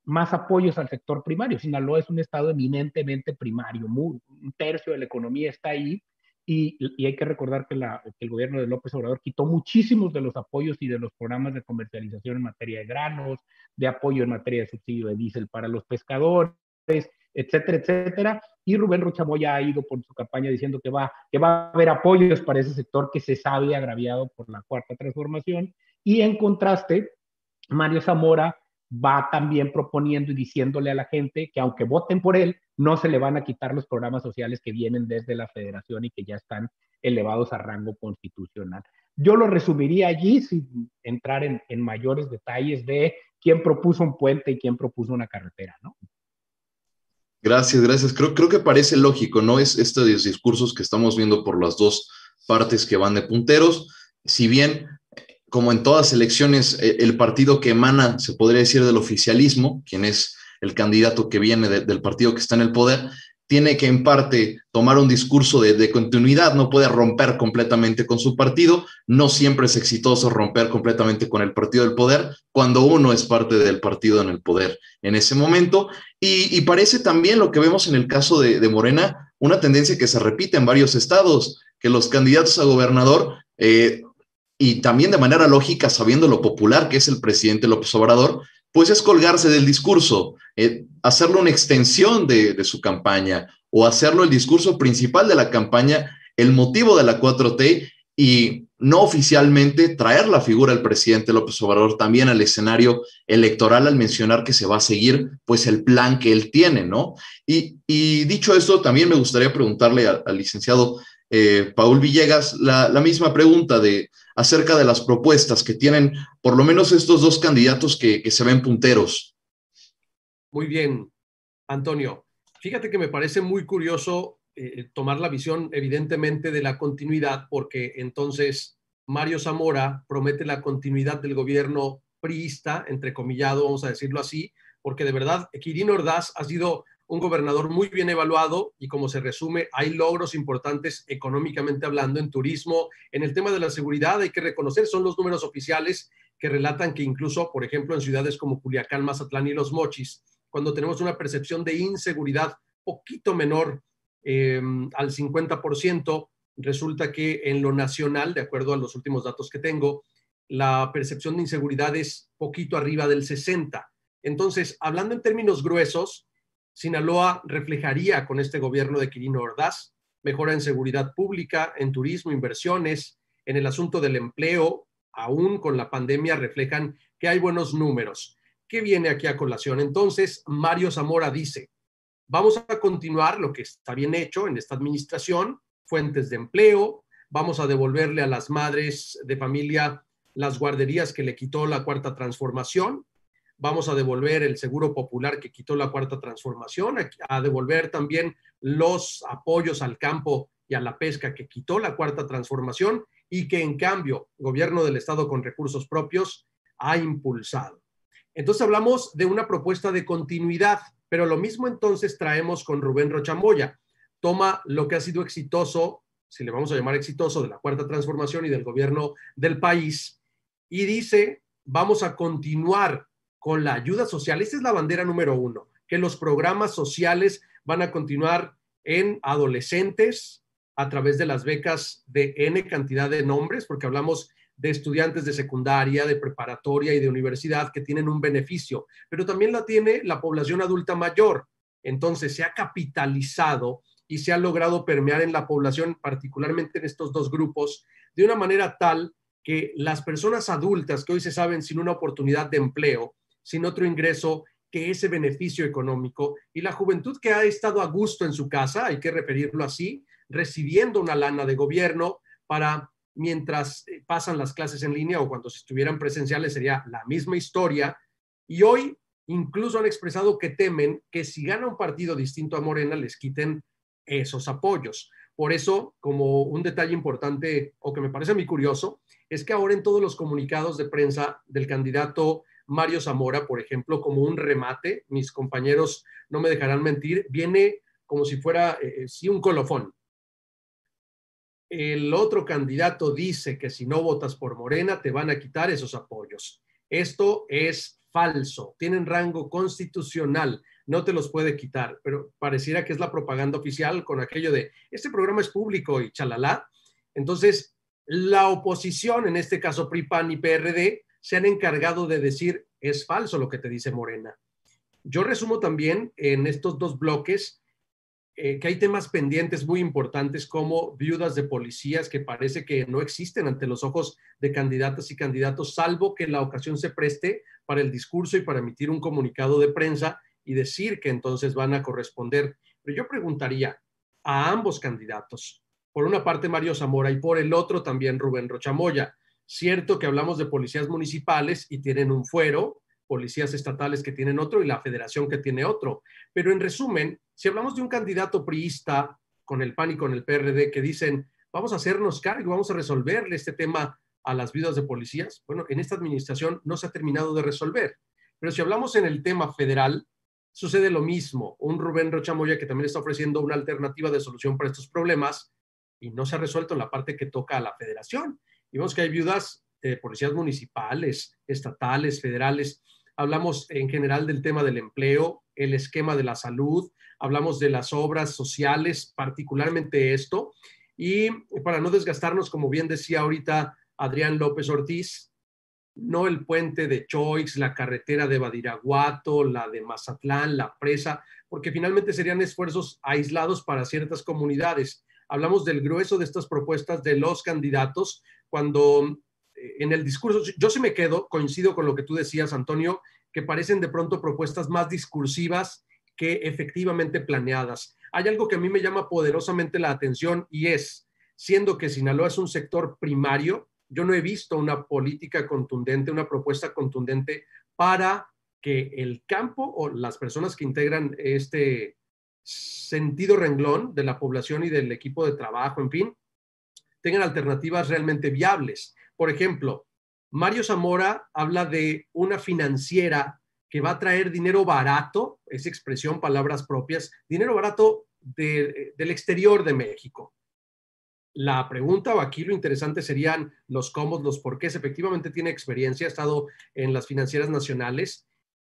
más apoyos al sector primario. Sinaloa es un estado eminentemente primario, un tercio de la economía está ahí, y hay que recordar que el gobierno de López Obrador quitó muchísimos de los apoyos y de los programas de comercialización en materia de granos, de apoyo en materia de subsidio de diésel para los pescadores, etcétera, etcétera. Y Rubén Rocha Moya ha ido por su campaña diciendo que va a haber apoyos para ese sector que se sabe agraviado por la Cuarta Transformación. Y en contraste, Mario Zamora va también proponiendo y diciéndole a la gente que aunque voten por él, no se le van a quitar los programas sociales que vienen desde la federación y que ya están elevados a rango constitucional. Yo lo resumiría allí sin entrar en mayores detalles de quién propuso un puente y quién propuso una carretera, ¿no? Gracias. Creo que parece lógico, ¿no? Es estos discursos que estamos viendo por las 2 partes que van de punteros. Si bien, como en todas elecciones, el partido que emana, se podría decir, del oficialismo, quien es el candidato que viene del partido que está en el poder, tiene que en parte tomar un discurso de continuidad, no puede romper completamente con su partido, no siempre es exitoso romper completamente con el partido del poder cuando uno es parte del partido en el poder en ese momento, y parece también lo que vemos en el caso de Morena, una tendencia que se repite en varios estados, que los candidatos a gobernador, y también de manera lógica, sabiendo lo popular que es el presidente López Obrador, pues es colgarse del discurso. hacerlo una extensión de su campaña o hacerlo el discurso principal de la campaña, el motivo de la 4T y no oficialmente traer la figura del presidente López Obrador también al escenario electoral al mencionar que se va a seguir pues el plan que él tiene, ¿no? Y dicho esto, también me gustaría preguntarle al licenciado Paul Villegas la misma pregunta acerca de las propuestas que tienen por lo menos estos dos candidatos que se ven punteros. Muy bien, Antonio. Fíjate que me parece muy curioso tomar la visión evidentemente de la continuidad, porque entonces Mario Zamora promete la continuidad del gobierno priista, entrecomillado, vamos a decirlo así, porque de verdad Quirino Ordaz ha sido un gobernador muy bien evaluado y como se resume, hay logros importantes económicamente hablando en turismo, en el tema de la seguridad, hay que reconocer, son los números oficiales que relatan que incluso, por ejemplo, en ciudades como Culiacán, Mazatlán y Los Mochis, cuando tenemos una percepción de inseguridad poquito menor al 50%, resulta que en lo nacional, de acuerdo a los últimos datos que tengo, la percepción de inseguridad es poquito arriba del 60%. Entonces, hablando en términos gruesos, Sinaloa reflejaría con este gobierno de Quirino Ordaz mejora en seguridad pública, en turismo, inversiones, en el asunto del empleo, aún con la pandemia reflejan que hay buenos números. ¿Qué viene aquí a colación? Entonces, Mario Zamora dice, vamos a continuar lo que está bien hecho en esta administración, fuentes de empleo, vamos a devolverle a las madres de familia las guarderías que le quitó la Cuarta Transformación, vamos a devolver el seguro popular que quitó la Cuarta Transformación, a devolver también los apoyos al campo y a la pesca que quitó la Cuarta Transformación y que en cambio gobierno del Estado con recursos propios ha impulsado. Entonces hablamos de una propuesta de continuidad, pero lo mismo entonces traemos con Rubén Rocha Moya. Toma lo que ha sido exitoso, si le vamos a llamar exitoso, de la Cuarta Transformación y del gobierno del país, y dice, vamos a continuar con la ayuda social. Esta es la bandera número 1, que los programas sociales van a continuar en adolescentes a través de las becas de N cantidad de nombres, porque hablamos de estudiantes de secundaria, de preparatoria y de universidad que tienen un beneficio, pero también la tiene la población adulta mayor. Entonces se ha capitalizado y se ha logrado permear en la población, particularmente en estos dos grupos, de una manera tal que las personas adultas que hoy se saben sin una oportunidad de empleo, sin otro ingreso que ese beneficio económico, y la juventud que ha estado a gusto en su casa, hay que referirlo así, recibiendo una lana de gobierno para mientras pasan las clases en línea o cuando se estuvieran presenciales sería la misma historia, y hoy incluso han expresado que temen que si gana un partido distinto a Morena les quiten esos apoyos. Por eso, como un detalle importante o que me parece muy curioso, es que ahora en todos los comunicados de prensa del candidato Mario Zamora, por ejemplo, como un remate, mis compañeros no me dejarán mentir, viene como si fuera, sí, un colofón. El otro candidato dice que si no votas por Morena te van a quitar esos apoyos. Esto es falso, tienen rango constitucional, no te los puede quitar, pero pareciera que es la propaganda oficial con aquello de este programa es público y chalala. Entonces, la oposición, en este caso PRI, PAN y PRD, se han encargado de decir es falso lo que te dice Morena. Yo resumo también en estos dos bloques que hay temas pendientes muy importantes como viudas de policías que parece que no existen ante los ojos de candidatas y candidatos, salvo que la ocasión se preste para el discurso y para emitir un comunicado de prensa y decir que entonces van a corresponder. Pero yo preguntaría a ambos candidatos, por una parte Mario Zamora y por el otro también Rubén Rocha Moya. Cierto que hablamos de policías municipales y tienen un fuero, policías estatales que tienen otro y la federación que tiene otro. Pero en resumen, si hablamos de un candidato priista con el PAN y con el PRD que dicen vamos a hacernos cargo, vamos a resolverle este tema a las viudas de policías, bueno, en esta administración no se ha terminado de resolver. Pero si hablamos en el tema federal, sucede lo mismo. Un Rubén Rocha Moya que también está ofreciendo una alternativa de solución para estos problemas y no se ha resuelto en la parte que toca a la federación. Y vemos que hay viudas de policías municipales, estatales, federales. Hablamos en general del tema del empleo, el esquema de la salud, hablamos de las obras sociales, particularmente esto. Y para no desgastarnos, como bien decía ahorita Adrián López Ortiz, no el puente de Choix, la carretera de Badiraguato, la de Mazatlán, la presa, porque finalmente serían esfuerzos aislados para ciertas comunidades. Hablamos del grueso de estas propuestas de los candidatos, cuando en el discurso, yo sí me quedo, coincido con lo que tú decías, Antonio, que parecen de pronto propuestas más discursivas que efectivamente planeadas. Hay algo que a mí me llama poderosamente la atención y es, siendo que Sinaloa es un sector primario, yo no he visto una política contundente, una propuesta contundente para que el campo o las personas que integran este sentido renglón de la población y del equipo de trabajo, en fin, tengan alternativas realmente viables. Por ejemplo, Mario Zamora habla de una financiera que va a traer dinero barato, esa expresión, palabras propias, dinero barato del exterior de México. La pregunta, o aquí lo interesante serían los cómo, los porqués. Efectivamente tiene experiencia, ha estado en las financieras nacionales.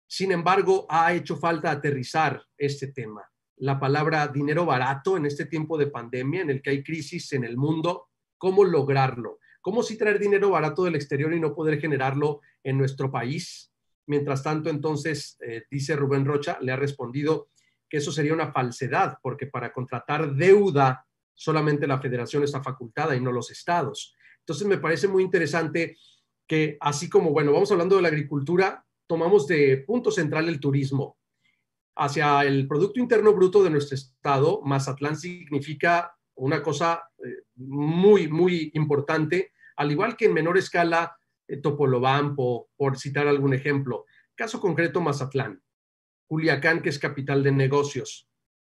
Sin embargo, ha hecho falta aterrizar este tema. La palabra dinero barato en este tiempo de pandemia, en el que hay crisis en el mundo, ¿cómo lograrlo? ¿Cómo sí traer dinero barato del exterior y no poder generarlo en nuestro país? Mientras tanto, entonces, dice Rubén Rocha, le ha respondido que eso sería una falsedad, porque para contratar deuda solamente la federación está facultada y no los estados. Entonces, me parece muy interesante que así como, bueno, vamos hablando de la agricultura, tomamos de punto central el turismo. Hacia el Producto Interno Bruto de nuestro estado, Mazatlán significa una cosa muy, muy importante, al igual que en menor escala Topolobampo, por citar algún ejemplo. Caso concreto, Mazatlán. Culiacán, que es capital de negocios.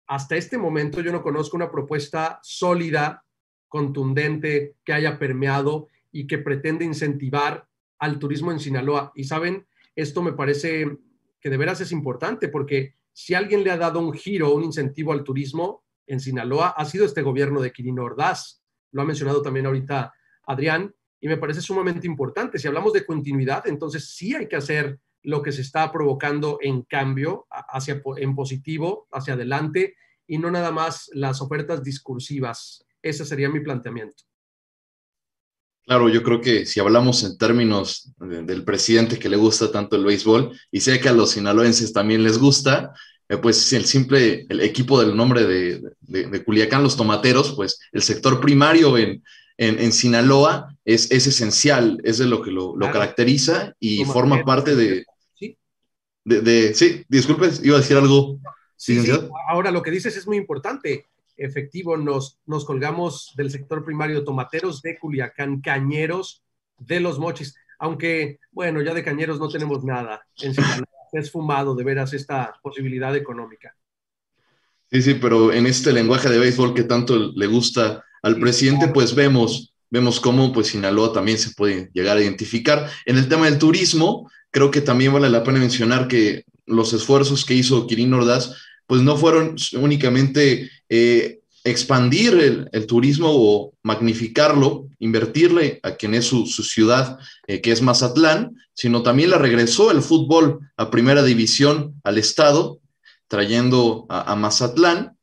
Hasta este momento yo no conozco una propuesta sólida, contundente, que haya permeado y que pretende incentivar al turismo en Sinaloa. Y saben, esto me parece que de veras es importante, porque si alguien le ha dado un giro, un incentivo al turismo en Sinaloa, ha sido este gobierno de Quirino Ordaz. Lo ha mencionado también ahorita Adrián, y me parece sumamente importante. Si hablamos de continuidad, entonces sí hay que hacer lo que se está provocando en cambio, en positivo, hacia adelante, y no nada más las ofertas discursivas. Ese sería mi planteamiento. Claro, yo creo que si hablamos en términos del presidente que le gusta tanto el béisbol, y sé que a los sinaloenses también les gusta, pues el equipo del nombre de Culiacán, los Tomateros, pues el sector primario en Sinaloa es esencial, es de lo que lo caracteriza y Tomateros, forma parte de... ¿sí? Sí, disculpe, iba a decir algo. Sí, sí, ahora lo que dices es muy importante. Efectivo, nos colgamos del sector primario tomateros de Culiacán, cañeros de Los Mochis, aunque, bueno, ya de cañeros no tenemos nada. En Sinaloa es fumado de veras esta posibilidad económica. Sí, pero en este lenguaje de béisbol que tanto le gusta al presidente, claro, pues vemos cómo pues Sinaloa también se puede llegar a identificar. En el tema del turismo, creo que también vale la pena mencionar que los esfuerzos que hizo Quirino Ordaz pues no fueron únicamente expandir el turismo o magnificarlo, invertirle a quien es su ciudad, que es Mazatlán, sino también le regresó el fútbol a primera división al estado, trayendo a Mazatlán,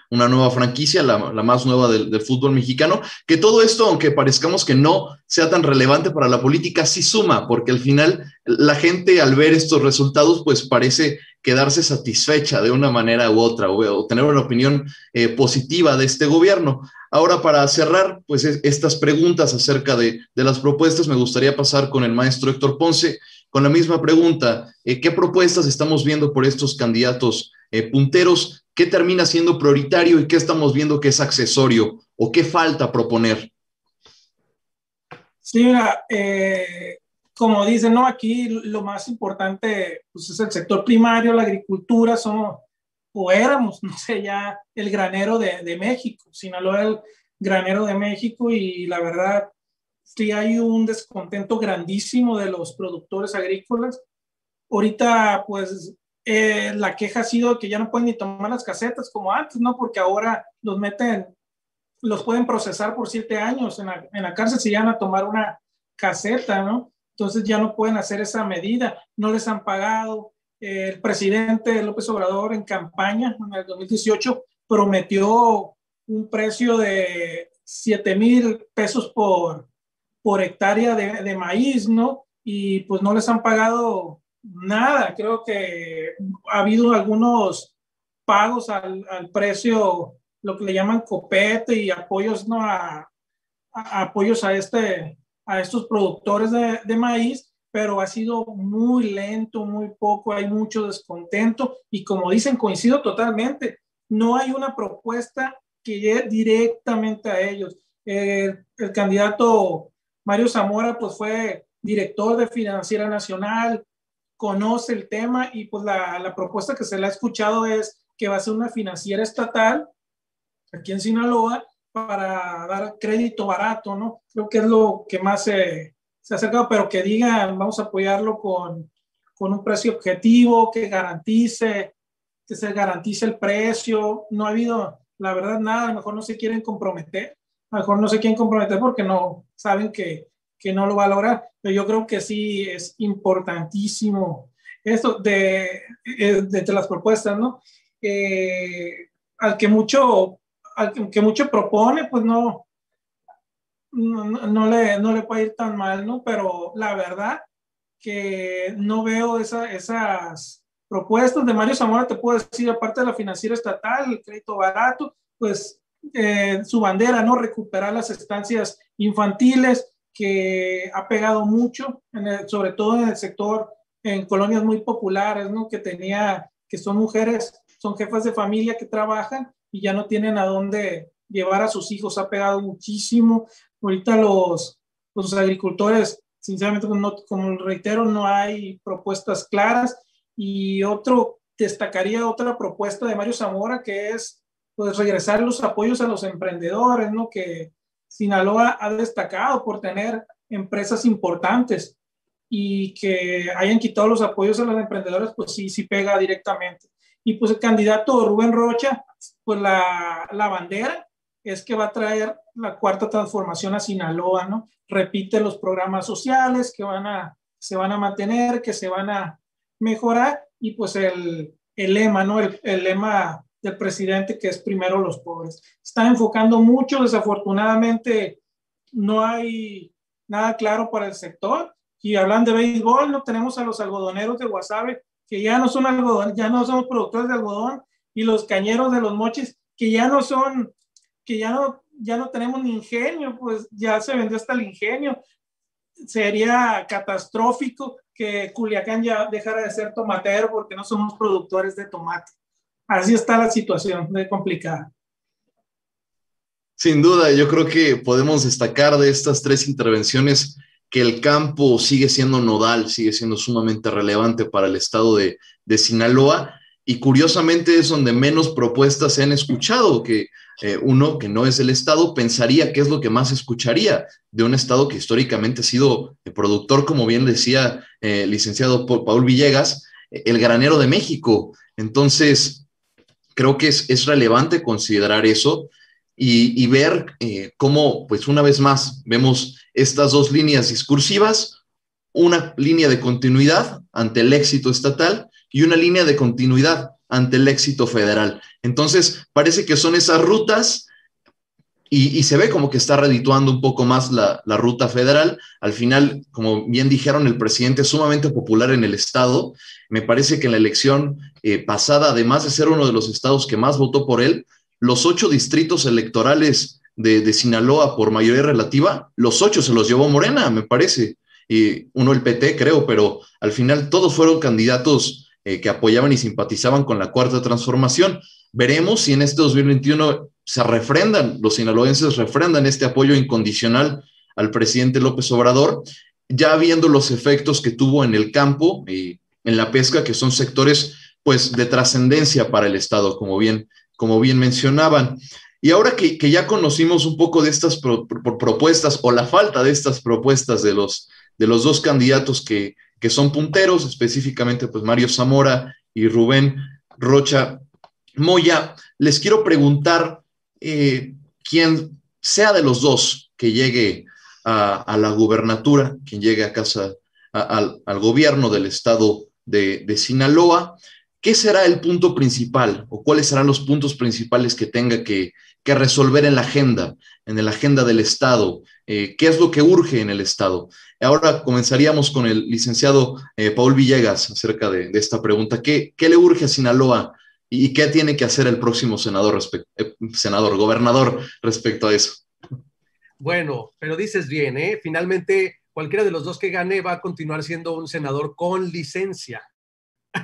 una nueva franquicia, la más nueva del fútbol mexicano, que todo esto, aunque parezcamos que no sea tan relevante para la política, sí suma, porque al final la gente al ver estos resultados, pues parece quedarse satisfecha de una manera u otra, o tener una opinión positiva de este gobierno. Ahora, para cerrar, pues estas preguntas acerca de las propuestas, me gustaría pasar con el maestro Héctor Ponce, con la misma pregunta. ¿Qué propuestas estamos viendo por estos candidatos punteros? ¿Qué termina siendo prioritario y qué estamos viendo que es accesorio o qué falta proponer? Sí, mira, como dicen, ¿no? Aquí lo más importante pues, es el sector primario, la agricultura, somos o éramos, no sé, ya el granero de México, Sinaloa era el granero de México y la verdad sí hay un descontento grandísimo de los productores agrícolas. Ahorita, pues, la queja ha sido que ya no pueden ni tomar las casetas como antes, ¿no? Porque ahora los pueden procesar por 7 años en la cárcel si llegan a tomar una caseta, ¿no? Entonces ya no pueden hacer esa medida, no les han pagado. El presidente López Obrador en campaña en el 2018 prometió un precio de 7,000 pesos por por hectárea de maíz, ¿no? Y pues no les han pagado nada. Creo que ha habido algunos pagos al precio, lo que le llaman copete y apoyos, ¿no? Apoyos a estos productores de maíz, pero ha sido muy lento, muy poco, hay mucho descontento y como dicen, coincido totalmente, no hay una propuesta que llegue directamente a ellos. El candidato Mario Zamora pues fue director de Financiera Nacional, conoce el tema y pues la propuesta que se le ha escuchado es que va a ser una financiera estatal aquí en Sinaloa para dar crédito barato, ¿no? Creo que es lo que más se ha acercado, pero que digan, vamos a apoyarlo con un precio objetivo, que se garantice el precio. No ha habido, la verdad, nada. A lo mejor no se quieren comprometer, a lo mejor no se quieren comprometer porque no saben que no lo va a lograr, pero yo creo que sí es importantísimo esto de las propuestas, ¿no? Al que mucho propone, pues no le puede ir tan mal, ¿no? Pero la verdad que no veo esas propuestas de Mario Zamora. Te puedo decir, aparte de la financiera estatal, el crédito barato, pues su bandera, ¿no? Recuperar las estancias infantiles, que ha pegado mucho, sobre todo en el sector, en colonias muy populares, ¿no? Que son mujeres, son jefas de familia que trabajan y ya no tienen a dónde llevar a sus hijos. Ha pegado muchísimo. Ahorita los agricultores, sinceramente, como reitero, no hay propuestas claras. Y destacaría otra propuesta de Mario Zamora, que es pues regresar los apoyos a los emprendedores, ¿no? Que Sinaloa ha destacado por tener empresas importantes y que hayan quitado los apoyos a los emprendedores, pues sí pega directamente. Y pues el candidato Rubén Rocha, pues la bandera es que va a traer la cuarta transformación a Sinaloa, ¿no? Repite los programas sociales que se van a mantener, que se van a mejorar, y pues el lema, ¿no? El lema del presidente, que es primero los pobres. Están enfocando mucho, desafortunadamente no hay nada claro para el sector. Y hablan de béisbol, no tenemos a los algodoneros de Guasave, que ya no son algodón, ya no son productores de algodón, y los cañeros de los mochis, que ya no tenemos ni ingenio, pues ya se vendió hasta el ingenio. Sería catastrófico que Culiacán ya dejara de ser tomatero porque no somos productores de tomate. Así está la situación, de complicada. Sin duda, yo creo que podemos destacar de estas tres intervenciones que el campo sigue siendo nodal, sigue siendo sumamente relevante para el estado de Sinaloa, y curiosamente es donde menos propuestas se han escuchado, que uno que no es del estado pensaría que es lo que más escucharía de un estado que históricamente ha sido productor, como bien decía licenciado Paul Villegas, el granero de México. Entonces, creo que es relevante considerar eso y ver cómo, pues una vez más, vemos estas dos líneas discursivas, una línea de continuidad ante el éxito estatal y una línea de continuidad ante el éxito federal. Entonces, parece que son esas rutas y se ve como que está redituando un poco más la ruta federal. Al final, como bien dijeron, el presidente es sumamente popular en el estado. Me parece que en la elección pasada, además de ser uno de los estados que más votó por él, los 8 distritos electorales de Sinaloa por mayoría relativa, los 8 se los llevó Morena, me parece, y uno el PT, creo, pero al final todos fueron candidatos que apoyaban y simpatizaban con la Cuarta Transformación. Veremos si en este 2021 los sinaloenses refrendan este apoyo incondicional al presidente López Obrador, ya viendo los efectos que tuvo en el campo y en la pesca, que son sectores pues de trascendencia para el Estado, como bien mencionaban. Y ahora que ya conocimos un poco de estas propuestas, o la falta de estas propuestas de los dos candidatos que son punteros, específicamente pues Mario Zamora y Rubén Rocha Moya, les quiero preguntar, quien sea de los dos que llegue a la gubernatura, quien llegue a casa al gobierno del estado de Sinaloa, ¿qué será el punto principal o cuáles serán los puntos principales que tenga que resolver en la agenda del Estado? ¿Qué es lo que urge en el Estado? Ahora comenzaríamos con el licenciado Paul Villegas acerca de esta pregunta. ¿Qué le urge a Sinaloa y qué tiene que hacer el próximo gobernador respecto a eso? Bueno, pero dices bien, ¿eh? Finalmente, cualquiera de los dos que gane va a continuar siendo un senador con licencia,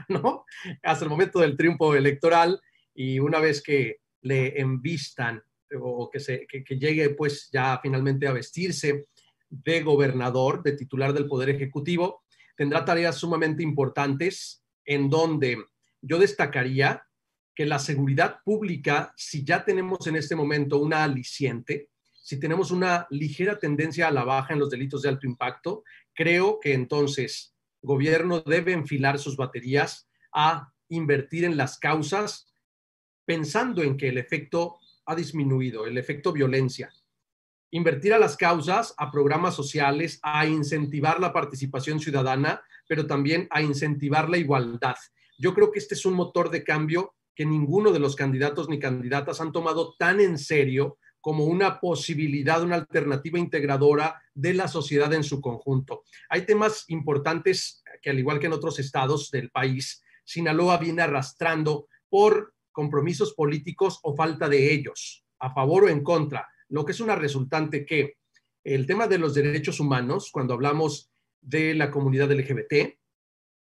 ¿no? Hasta el momento del triunfo electoral, y una vez que le envistan o que llegue pues ya finalmente a vestirse de gobernador, de titular del Poder Ejecutivo, tendrá tareas sumamente importantes en donde yo destacaría que la seguridad pública, si ya tenemos en este momento una aliciente, si tenemos una ligera tendencia a la baja en los delitos de alto impacto, creo que entonces el gobierno debe enfilar sus baterías a invertir en las causas, pensando en que el efecto ha disminuido, el efecto violencia. Invertir a las causas, a programas sociales, a incentivar la participación ciudadana, pero también a incentivar la igualdad. Yo creo que este es un motor de cambio que ninguno de los candidatos ni candidatas han tomado tan en serio como una posibilidad, una alternativa integradora de la sociedad en su conjunto. Hay temas importantes que, al igual que en otros estados del país, Sinaloa viene arrastrando por compromisos políticos o falta de ellos, a favor o en contra, lo que es una resultante que el tema de los derechos humanos, cuando hablamos de la comunidad LGBT,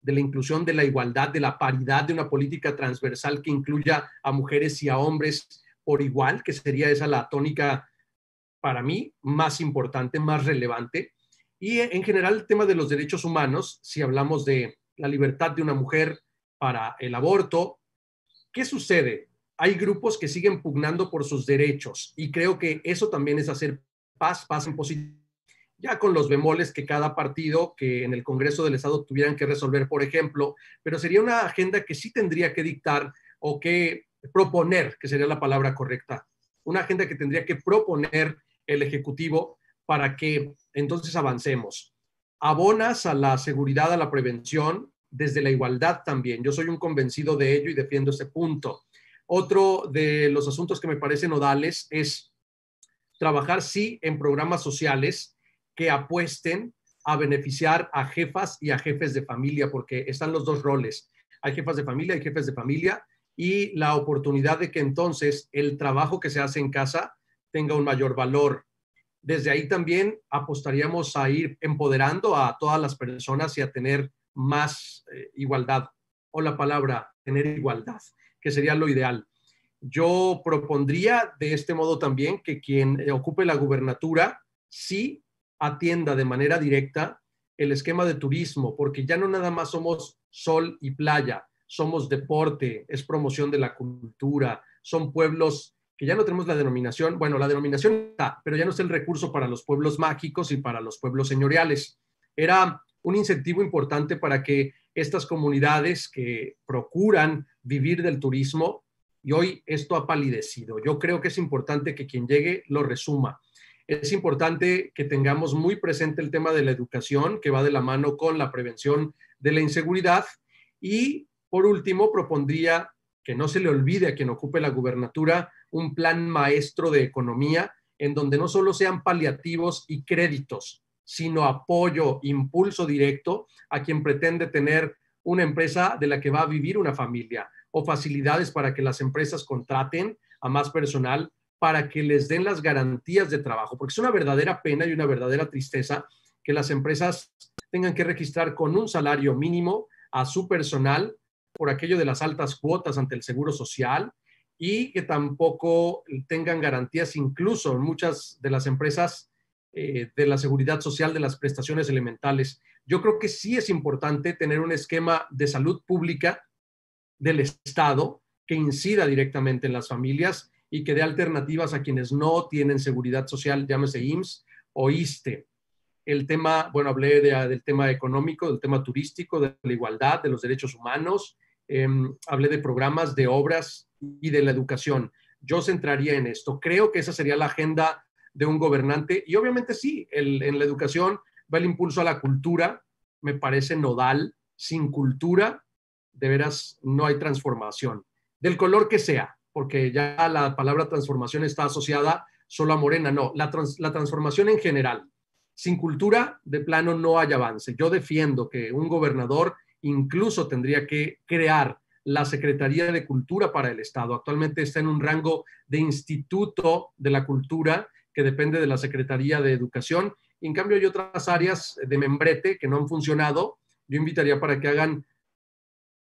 de la inclusión, de la igualdad, de la paridad, de una política transversal que incluya a mujeres y a hombres por igual, que sería esa la tónica para mí más importante, más relevante. Y en general el tema de los derechos humanos, si hablamos de la libertad de una mujer para el aborto, ¿qué sucede? Hay grupos que siguen pugnando por sus derechos y creo que eso también es hacer paz en positivo, ya con los bemoles que cada partido que en el Congreso del Estado tuvieran que resolver, por ejemplo, pero sería una agenda que sí tendría que dictar o que proponer, que sería la palabra correcta, una agenda que tendría que proponer el Ejecutivo para que entonces avancemos. Abonas a la seguridad, a la prevención, desde la igualdad también. Yo soy un convencido de ello y defiendo ese punto. Otro de los asuntos que me parecen nodales es trabajar, sí, en programas sociales que apuesten a beneficiar a jefas y a jefes de familia, porque están los dos roles. Hay jefas de familia, hay jefes de familia, y la oportunidad de que entonces el trabajo que se hace en casa tenga un mayor valor. Desde ahí también apostaríamos a ir empoderando a todas las personas y a tener más igualdad, o la palabra tener igualdad, que sería lo ideal. Yo propondría de este modo también que quien ocupe la gubernatura sí atienda de manera directa el esquema de turismo, porque ya no nada más somos sol y playa, somos deporte, es promoción de la cultura, son pueblos que ya no tenemos la denominación, bueno, la denominación está, pero ya no es el recurso para los pueblos mágicos y para los pueblos señoriales. Era un incentivo importante para que estas comunidades que procuran vivir del turismo, y hoy esto ha palidecido. Yo creo que es importante que quien llegue lo resuma. Es importante que tengamos muy presente el tema de la educación, que va de la mano con la prevención de la inseguridad. Y por último, propondría que no se le olvide a quien ocupe la gubernatura un plan maestro de economía en donde no solo sean paliativos y créditos, sino apoyo, impulso directo a quien pretende tener una empresa de la que va a vivir una familia, o facilidades para que las empresas contraten a más personal para que les den las garantías de trabajo, porque es una verdadera pena y una verdadera tristeza que las empresas tengan que registrar con un salario mínimo a su personal por aquello de las altas cuotas ante el Seguro Social, y que tampoco tengan garantías incluso en muchas de las empresas de la seguridad social, de las prestaciones elementales. Yo creo que sí es importante tener un esquema de salud pública del Estado que incida directamente en las familias y que dé alternativas a quienes no tienen seguridad social, llámese IMSS o ISSSTE. El tema, bueno, hablé del tema económico, del tema turístico, de la igualdad, de los derechos humanos, hablé de programas, de obras y de la educación. Yo centraría en esto. Creo que esa sería la agenda de un gobernante, y obviamente sí, en la educación va el impulso a la cultura, me parece nodal. Sin cultura, de veras, no hay transformación, del color que sea, porque ya la palabra transformación está asociada solo a Morena, no, la transformación en general. Sin cultura, de plano, no hay avance. Yo defiendo que un gobernador incluso tendría que crear la Secretaría de Cultura para el Estado. Actualmente está en un rango de Instituto de la Cultura que depende de la Secretaría de Educación. Y en cambio hay otras áreas de membrete que no han funcionado. Yo invitaría para que hagan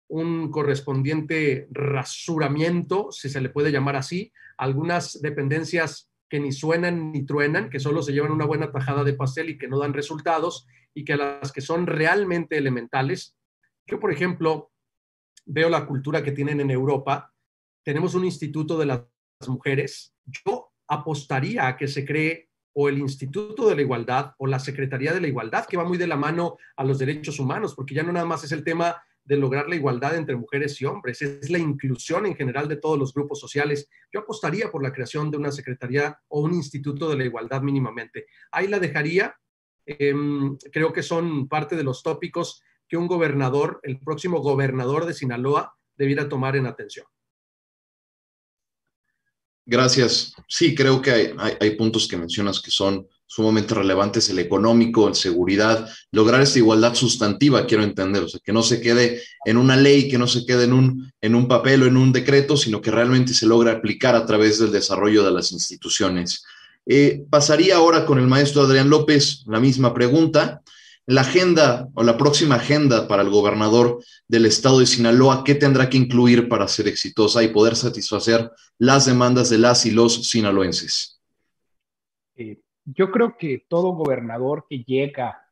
un correspondiente rasuramiento, si se le puede llamar así, algunas dependencias que ni suenan ni truenan, que solo se llevan una buena tajada de pastel y que no dan resultados, y que a las que son realmente elementales. Yo, por ejemplo, veo la cultura que tienen en Europa. Tenemos un instituto de las mujeres. Yo apostaría a que se cree o el Instituto de la Igualdad o la Secretaría de la Igualdad, que va muy de la mano a los derechos humanos, porque ya no nada más es el tema de lograr la igualdad entre mujeres y hombres, es la inclusión en general de todos los grupos sociales. Yo apostaría por la creación de una secretaría o un instituto de la igualdad mínimamente. Ahí la dejaría. Creo que son parte de los tópicos que un gobernador, el próximo gobernador de Sinaloa, debiera tomar en atención. Gracias. Sí, creo que hay puntos que mencionas que son sumamente relevantes: el económico, el seguridad, lograr esta igualdad sustantiva, quiero entender, o sea, que no se quede en una ley, que no se quede en un papel o en un decreto, sino que realmente se logre aplicar a través del desarrollo de las instituciones. Pasaría ahora con el maestro Adrián López la misma pregunta. La agenda o la próxima agenda para el gobernador del estado de Sinaloa, ¿qué tendrá que incluir para ser exitosa y poder satisfacer las demandas de las y los sinaloenses? Yo creo que todo gobernador que llega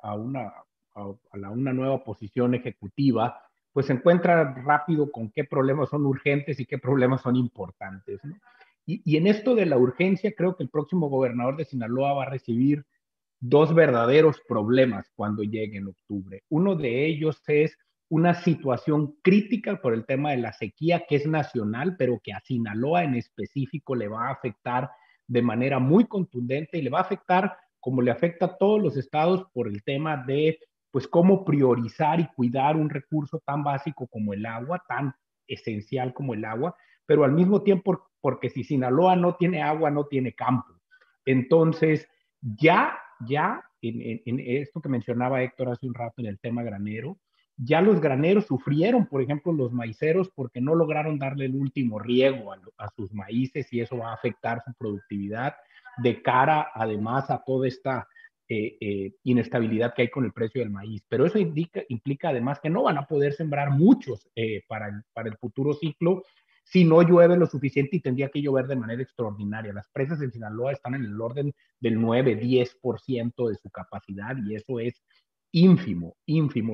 a una nueva posición ejecutiva, pues se encuentra rápido con qué problemas son urgentes y qué problemas son importantes, ¿no? Y en esto de la urgencia, creo que el próximo gobernador de Sinaloa va a recibir dos verdaderos problemas cuando llegue en octubre. Uno de ellos es una situación crítica por el tema de la sequía, que es nacional, pero que a Sinaloa en específico le va a afectar de manera muy contundente y le va a afectar como le afecta a todos los estados por el tema de pues cómo priorizar y cuidar un recurso tan básico como el agua, tan esencial como el agua, pero al mismo tiempo porque si Sinaloa no tiene agua, no tiene campo. Entonces, ya en esto que mencionaba Héctor hace un rato en el tema granero, ya los graneros sufrieron, por ejemplo, los maiceros, porque no lograron darle el último riego a sus maíces y eso va a afectar su productividad de cara, además, a toda esta inestabilidad que hay con el precio del maíz. Pero eso implica además que no van a poder sembrar muchos para el futuro ciclo si no llueve lo suficiente, y tendría que llover de manera extraordinaria. Las presas en Sinaloa están en el orden del 9-10% de su capacidad y eso es ínfimo,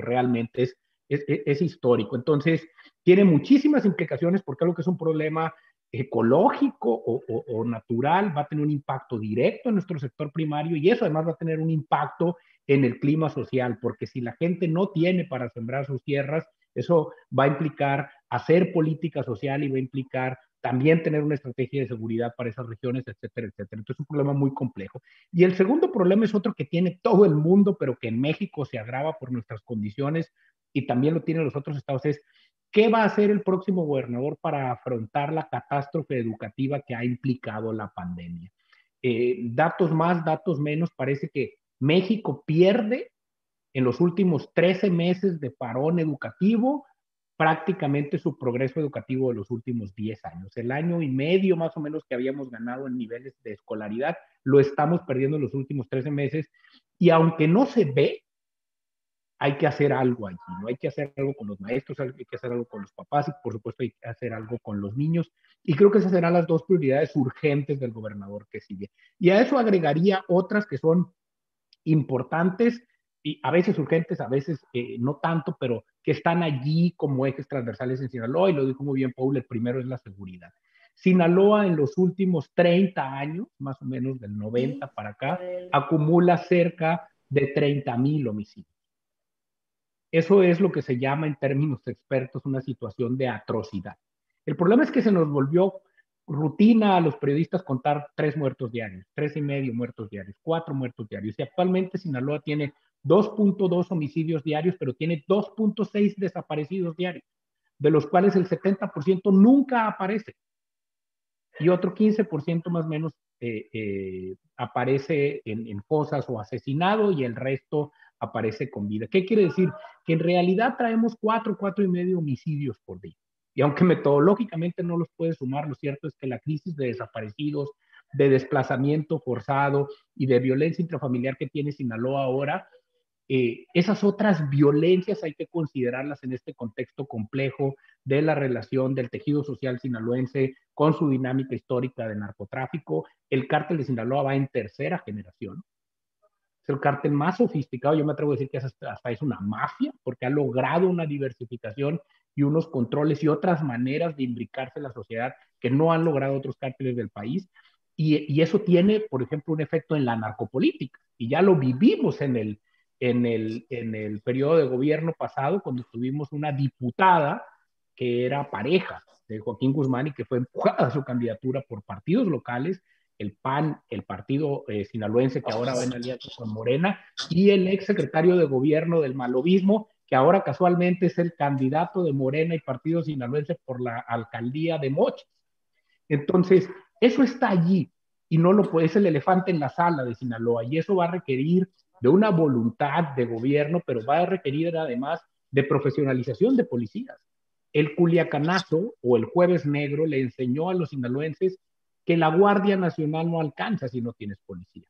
realmente es histórico. Entonces, tiene muchísimas implicaciones porque algo que es un problema ecológico o natural va a tener un impacto directo en nuestro sector primario y eso además va a tener un impacto en el clima social, porque si la gente no tiene para sembrar sus tierras, eso va a implicar hacer política social y va a implicar también tener una estrategia de seguridad para esas regiones, etcétera, etcétera. Entonces es un problema muy complejo. Y el segundo problema es otro que tiene todo el mundo, pero que en México se agrava por nuestras condiciones y también lo tienen los otros estados, es ¿qué va a hacer el próximo gobernador para afrontar la catástrofe educativa que ha implicado la pandemia? Datos más, datos menos, parece que México pierde en los últimos 13 meses de parón educativo prácticamente su progreso educativo de los últimos 10 años. El año y medio más o menos que habíamos ganado en niveles de escolaridad, lo estamos perdiendo en los últimos 13 meses y aunque no se ve, hay que hacer algo allí, ¿no? Hay que hacer algo con los maestros, hay que hacer algo con los papás y por supuesto hay que hacer algo con los niños. Y creo que esas serán las dos prioridades urgentes del gobernador que sigue. Y a eso agregaría otras que son importantes y a veces urgentes, a veces no tanto, pero que están allí como ejes transversales en Sinaloa, y lo dijo muy bien Paul, el primero es la seguridad. Sinaloa en los últimos 30 años, más o menos del 90 para acá, acumula cerca de 30,000 homicidios. Eso es lo que se llama en términos expertos una situación de atrocidad. El problema es que se nos volvió rutina a los periodistas contar 3 muertos diarios, 3,5 muertos diarios, 4 muertos diarios. Y actualmente Sinaloa tiene 2.2 homicidios diarios, pero tiene 2.6 desaparecidos diarios, de los cuales el 70% nunca aparece. Y otro 15% más o menos aparece en fosas o asesinado y el resto aparece con vida. ¿Qué quiere decir? Que en realidad traemos 4.5 homicidios por día. Y aunque metodológicamente no los puede sumar, lo cierto es que la crisis de desaparecidos, de desplazamiento forzado y de violencia intrafamiliar que tiene Sinaloa ahora, esas otras violencias hay que considerarlas en este contexto complejo de la relación del tejido social sinaloense con su dinámica histórica de narcotráfico. El cártel de Sinaloa va en tercera generación. Es el cártel más sofisticado, yo me atrevo a decir que hasta es una mafia, porque ha logrado una diversificación y unos controles y otras maneras de imbricarse en la sociedad que no han logrado otros cárteles del país. Y eso tiene, por ejemplo, un efecto en la narcopolítica. Y ya lo vivimos en el periodo de gobierno pasado, cuando tuvimos una diputada que era pareja de Joaquín Guzmán y que fue empujada a su candidatura por partidos locales, el PAN, el partido sinaloense que ahora va en alianza con Morena, y el ex secretario de gobierno del Malovismo, que ahora casualmente es el candidato de Morena y partido sinaloense por la alcaldía de Mochis. Entonces, eso está allí y no lo puede, es el elefante en la sala de Sinaloa, y eso va a requerir de una voluntad de gobierno, pero va a requerir además de profesionalización de policías. El Culiacanazo o el Jueves Negro le enseñó a los sinaloenses que la Guardia Nacional no alcanza si no tienes policía.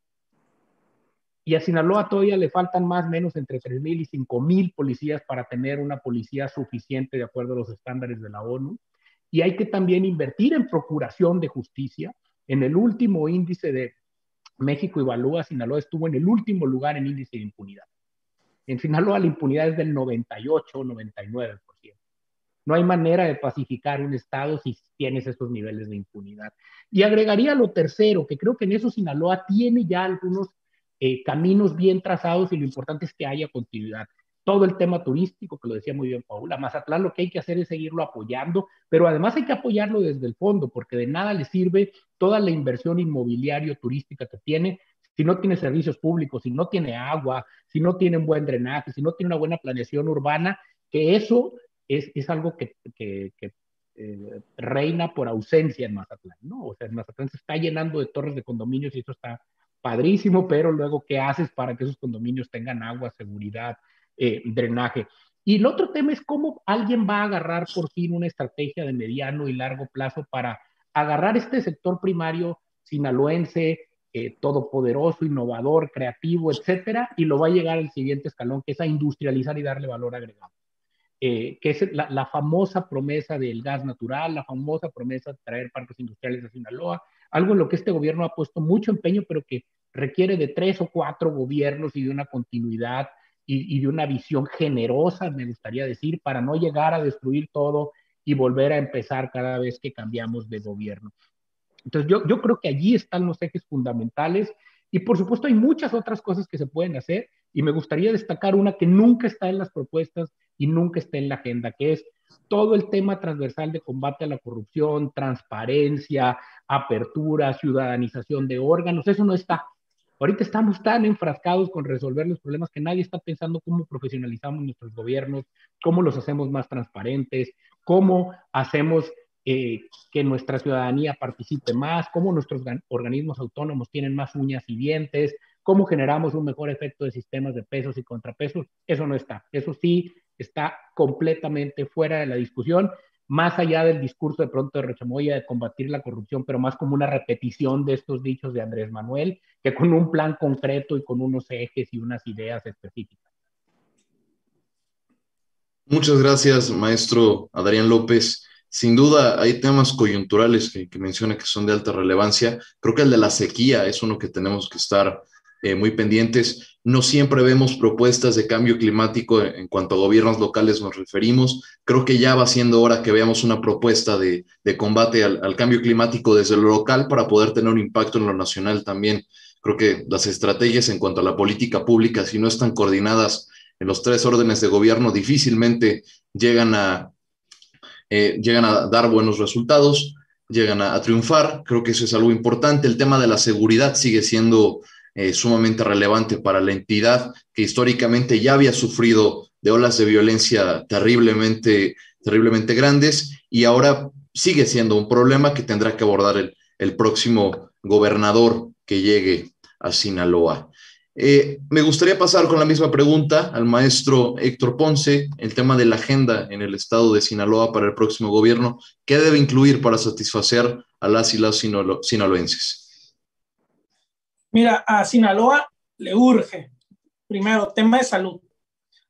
Y a Sinaloa todavía le faltan más o menos entre 3,000 y 5,000 policías para tener una policía suficiente de acuerdo a los estándares de la ONU. Y hay que también invertir en procuración de justicia. En el último índice de México Evalúa, Sinaloa estuvo en el último lugar en índice de impunidad. En Sinaloa la impunidad es del 98 o 99%. No hay manera de pacificar un estado si tienes esos niveles de impunidad. Y agregaría lo tercero, que creo que en eso Sinaloa tiene ya algunos caminos bien trazados y lo importante es que haya continuidad. Todo el tema turístico, que lo decía muy bien Paula, Mazatlán lo que hay que hacer es seguirlo apoyando, pero además hay que apoyarlo desde el fondo, porque de nada le sirve toda la inversión inmobiliario turística que tiene si no tiene servicios públicos, si no tiene agua, si no tiene un buen drenaje, si no tiene una buena planeación urbana, que eso es algo que reina por ausencia en Mazatlán, ¿no? O sea, en Mazatlán se está llenando de torres de condominios y eso está padrísimo, pero luego, ¿qué haces para que esos condominios tengan agua, seguridad, drenaje? Y el otro tema es cómo alguien va a agarrar por fin una estrategia de mediano y largo plazo para agarrar este sector primario sinaloense, todopoderoso, innovador, creativo, etcétera, y lo va a llegar al siguiente escalón, que es a industrializar y darle valor agregado. Que es la famosa promesa del gas natural, la famosa promesa de traer parques industriales a Sinaloa, algo en lo que este gobierno ha puesto mucho empeño, pero que requiere de 3 o 4 gobiernos y de una continuidad y de una visión generosa, me gustaría decir, para no llegar a destruir todo y volver a empezar cada vez que cambiamos de gobierno. Entonces yo creo que allí están los ejes fundamentales y por supuesto hay muchas otras cosas que se pueden hacer y me gustaría destacar una que nunca está en las propuestas y nunca está en la agenda, que es todo el tema transversal de combate a la corrupción, transparencia, apertura, ciudadanización de órganos, eso no está. Ahorita estamos tan enfrascados con resolver los problemas que nadie está pensando cómo profesionalizamos nuestros gobiernos, cómo los hacemos más transparentes, cómo hacemos que nuestra ciudadanía participe más, cómo nuestros organismos autónomos tienen más uñas y dientes, cómo generamos un mejor efecto de sistemas de pesos y contrapesos. Eso no está. Eso sí está completamente fuera de la discusión, más allá del discurso de pronto de Rochamoya de combatir la corrupción, pero más como una repetición de estos dichos de Andrés Manuel, que con un plan concreto y con unos ejes y unas ideas específicas. Muchas gracias, maestro Adrián López. Sin duda hay temas coyunturales que menciona que son de alta relevancia. Creo que el de la sequía es uno que tenemos que estar muy pendientes. No siempre vemos propuestas de cambio climático en cuanto a gobiernos locales nos referimos. Creo que ya va siendo hora que veamos una propuesta de combate al cambio climático desde lo local para poder tener un impacto en lo nacional también. Creo que las estrategias en cuanto a la política pública, si no están coordinadas en los 3 órdenes de gobierno, difícilmente llegan a dar buenos resultados, llegan a triunfar. Creo que eso es algo importante. El tema de la seguridad sigue siendo sumamente relevante para la entidad que históricamente ya había sufrido de olas de violencia terriblemente grandes y ahora sigue siendo un problema que tendrá que abordar el próximo gobernador que llegue a Sinaloa. Me gustaría pasar con la misma pregunta al maestro Héctor Ponce, el tema de la agenda en el estado de Sinaloa para el próximo gobierno. ¿Qué debe incluir para satisfacer a las y los sinaloenses? Mira, a Sinaloa le urge, primero, tema de salud.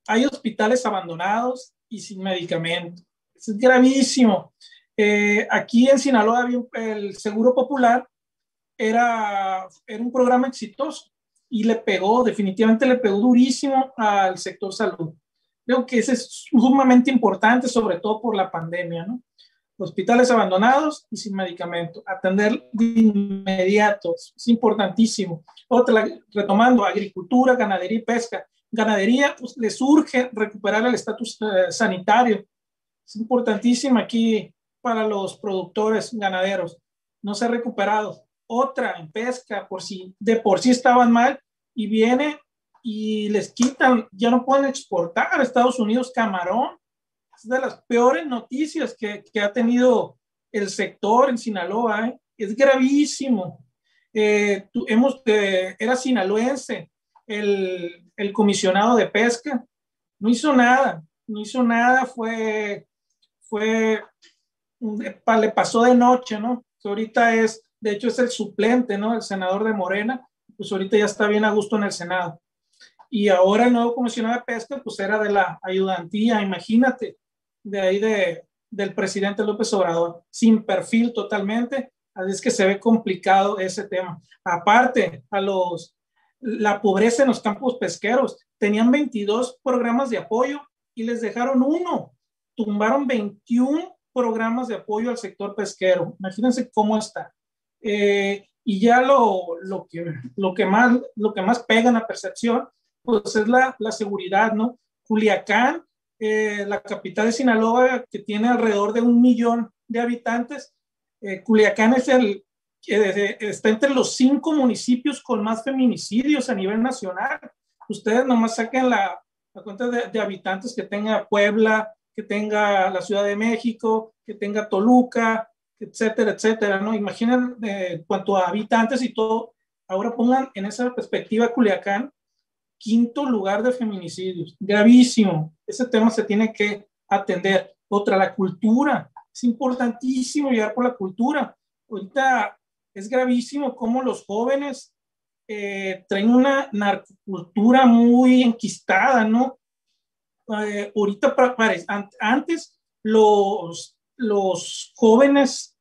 Hay hospitales abandonados y sin medicamento. Eso es gravísimo. Aquí en Sinaloa el Seguro Popular era un programa exitoso y definitivamente le pegó durísimo al sector salud. Creo que ese es sumamente importante, sobre todo por la pandemia, ¿no? Hospitales abandonados y sin medicamento. Atender de inmediato, es importantísimo. Otra, retomando, agricultura, ganadería y pesca. Ganadería, pues, les urge recuperar el estatus sanitario. Es importantísimo aquí para los productores ganaderos. No se ha recuperado. Otra, en pesca, de por sí estaban mal, y viene y les quitan, ya no pueden exportar a Estados Unidos camarón. Es de las peores noticias que ha tenido el sector en Sinaloa, ¿eh? Es gravísimo. Era sinaloense el comisionado de pesca, no hizo nada, le pasó de noche, ¿no? Que ahorita de hecho es el suplente, ¿no? El senador de Morena, pues ahorita ya está bien a gusto en el Senado. Y ahora el nuevo comisionado de pesca, pues era de la ayudantía, imagínate, de ahí del presidente López Obrador, sin perfil totalmente, así es que se ve complicado ese tema. Aparte, la pobreza en los campos pesqueros, tenían 22 programas de apoyo y les dejaron uno, tumbaron 21 programas de apoyo al sector pesquero, imagínense cómo está. Y ya lo que más pega en la percepción, pues es la seguridad, ¿no? Culiacán, la capital de Sinaloa, que tiene alrededor de 1 millón de habitantes, Culiacán está entre los 5 municipios con más feminicidios a nivel nacional. Ustedes nomás saquen la cuenta de habitantes que tenga Puebla, que tenga la Ciudad de México, que tenga Toluca, etcétera, etcétera, ¿no? Imaginen cuanto a habitantes y todo. Ahora pongan en esa perspectiva Culiacán, 5º lugar de feminicidios. Gravísimo. Ese tema se tiene que atender. Otra, la cultura. Es importantísimo llegar por la cultura. Ahorita es gravísimo cómo los jóvenes traen una narcocultura muy enquistada, ¿no? Ahorita, antes, los jóvenes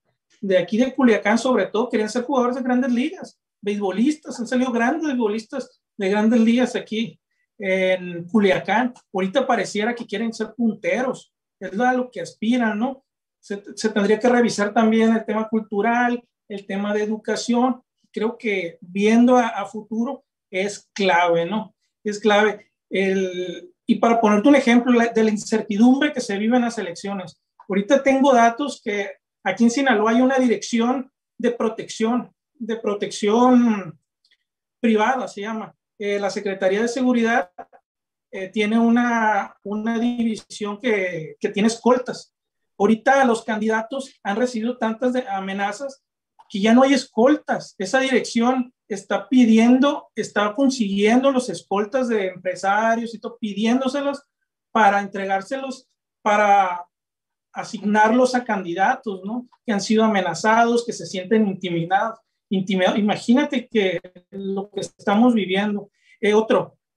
de aquí de Culiacán, sobre todo, querían ser jugadores de grandes ligas, beisbolistas, han salido grandes beisbolistas de grandes ligas aquí en Culiacán. Ahorita pareciera que quieren ser punteros, es a lo que aspiran, ¿no? Se tendría que revisar también el tema cultural, el tema de educación. Creo que viendo a futuro es clave, ¿no? Es clave. Y para ponerte un ejemplo de la incertidumbre que se vive en las elecciones, ahorita tengo datos que aquí en Sinaloa hay una dirección de protección privada, se llama. La Secretaría de Seguridad tiene una división que tiene escoltas. Ahorita los candidatos han recibido tantas amenazas que ya no hay escoltas. Esa dirección está consiguiendo los escoltas de empresarios y todo, pidiéndoselos para entregárselos, para asignarlos a candidatos, ¿no? Que han sido amenazados, que se sienten intimidados. Imagínate que lo que estamos viviendo.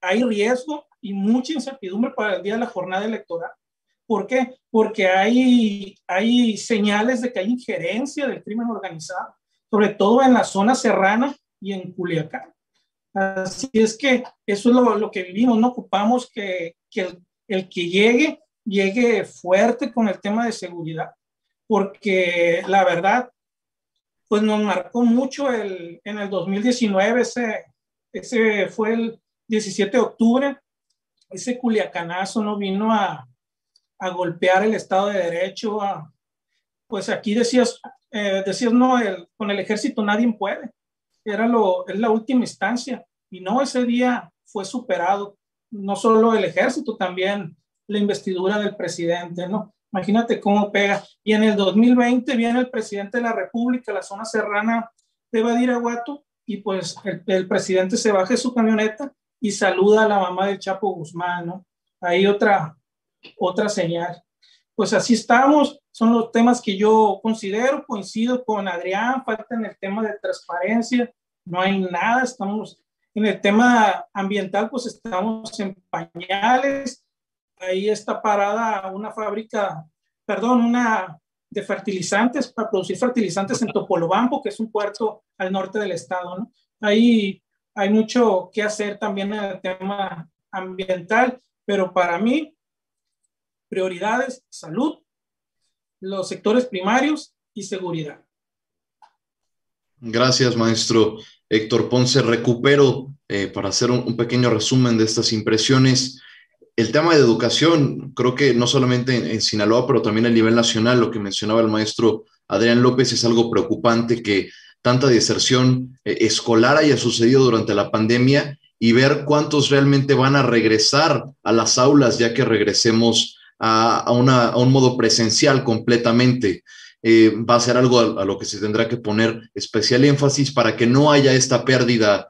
Hay riesgo y mucha incertidumbre para el día de la jornada electoral. ¿Por qué? Porque hay señales de que hay injerencia del crimen organizado, sobre todo en la zona serrana y en Culiacán. Así es que eso es lo que vivimos, ¿no? Ocupamos que el que llegue fuerte con el tema de seguridad, porque la verdad, pues nos marcó mucho en el 2019, ese fue el 17 de octubre, ese culiacanazo, ¿no? Vino a golpear el Estado de Derecho, pues aquí decías no, con el ejército nadie puede, es la última instancia, y no, ese día fue superado, no solo el ejército, también la investidura del presidente, ¿no? Imagínate cómo pega. Y en el 2020 viene el presidente de la República, la zona serrana de Badiraguato, y pues el presidente se baja de su camioneta y saluda a la mamá del Chapo Guzmán, ¿no? Ahí otra señal. Pues así estamos, son los temas que yo considero, coincido con Adrián, falta en el tema de transparencia, no hay nada, estamos en el tema ambiental, pues estamos en pañales, ahí está parada una de fertilizantes, para producir fertilizantes en Topolobampo, que es un puerto al norte del estado, ¿no? Ahí hay mucho que hacer también en el tema ambiental, pero para mí, prioridades, salud, los sectores primarios y seguridad. Gracias, maestro Héctor Ponce. Recupero para hacer un pequeño resumen de estas impresiones. El tema de educación, creo que no solamente en Sinaloa, pero también a nivel nacional, lo que mencionaba el maestro Adrián López, es algo preocupante que tanta deserción escolar haya sucedido durante la pandemia y ver cuántos realmente van a regresar a las aulas ya que regresemos a un modo presencial completamente. Va a ser algo a lo que se tendrá que poner especial énfasis para que no haya esta pérdida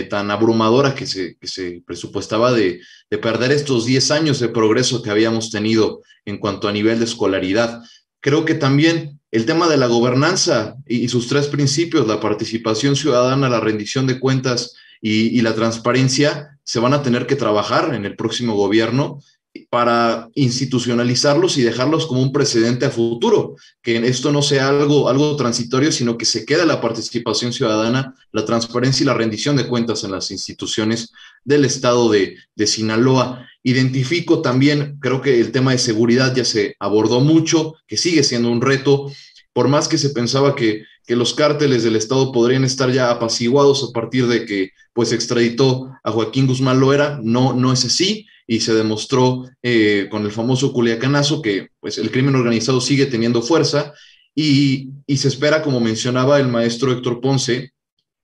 tan abrumadora que se presupuestaba de perder estos 10 años de progreso que habíamos tenido en cuanto a nivel de escolaridad. Creo que también el tema de la gobernanza y sus tres principios, la participación ciudadana, la rendición de cuentas y la transparencia, se van a tener que trabajar en el próximo gobierno para institucionalizarlos y dejarlos como un precedente a futuro, que esto no sea algo transitorio, sino que se quede la participación ciudadana, la transparencia y la rendición de cuentas en las instituciones del estado de Sinaloa. Identifico también, creo que el tema de seguridad ya se abordó mucho, que sigue siendo un reto, por más que se pensaba que los cárteles del estado podrían estar ya apaciguados a partir de que pues extraditó a Joaquín Guzmán Loera, no es así. Y se demostró con el famoso Culiacanazo que pues, el crimen organizado sigue teniendo fuerza y se espera, como mencionaba el maestro Héctor Ponce,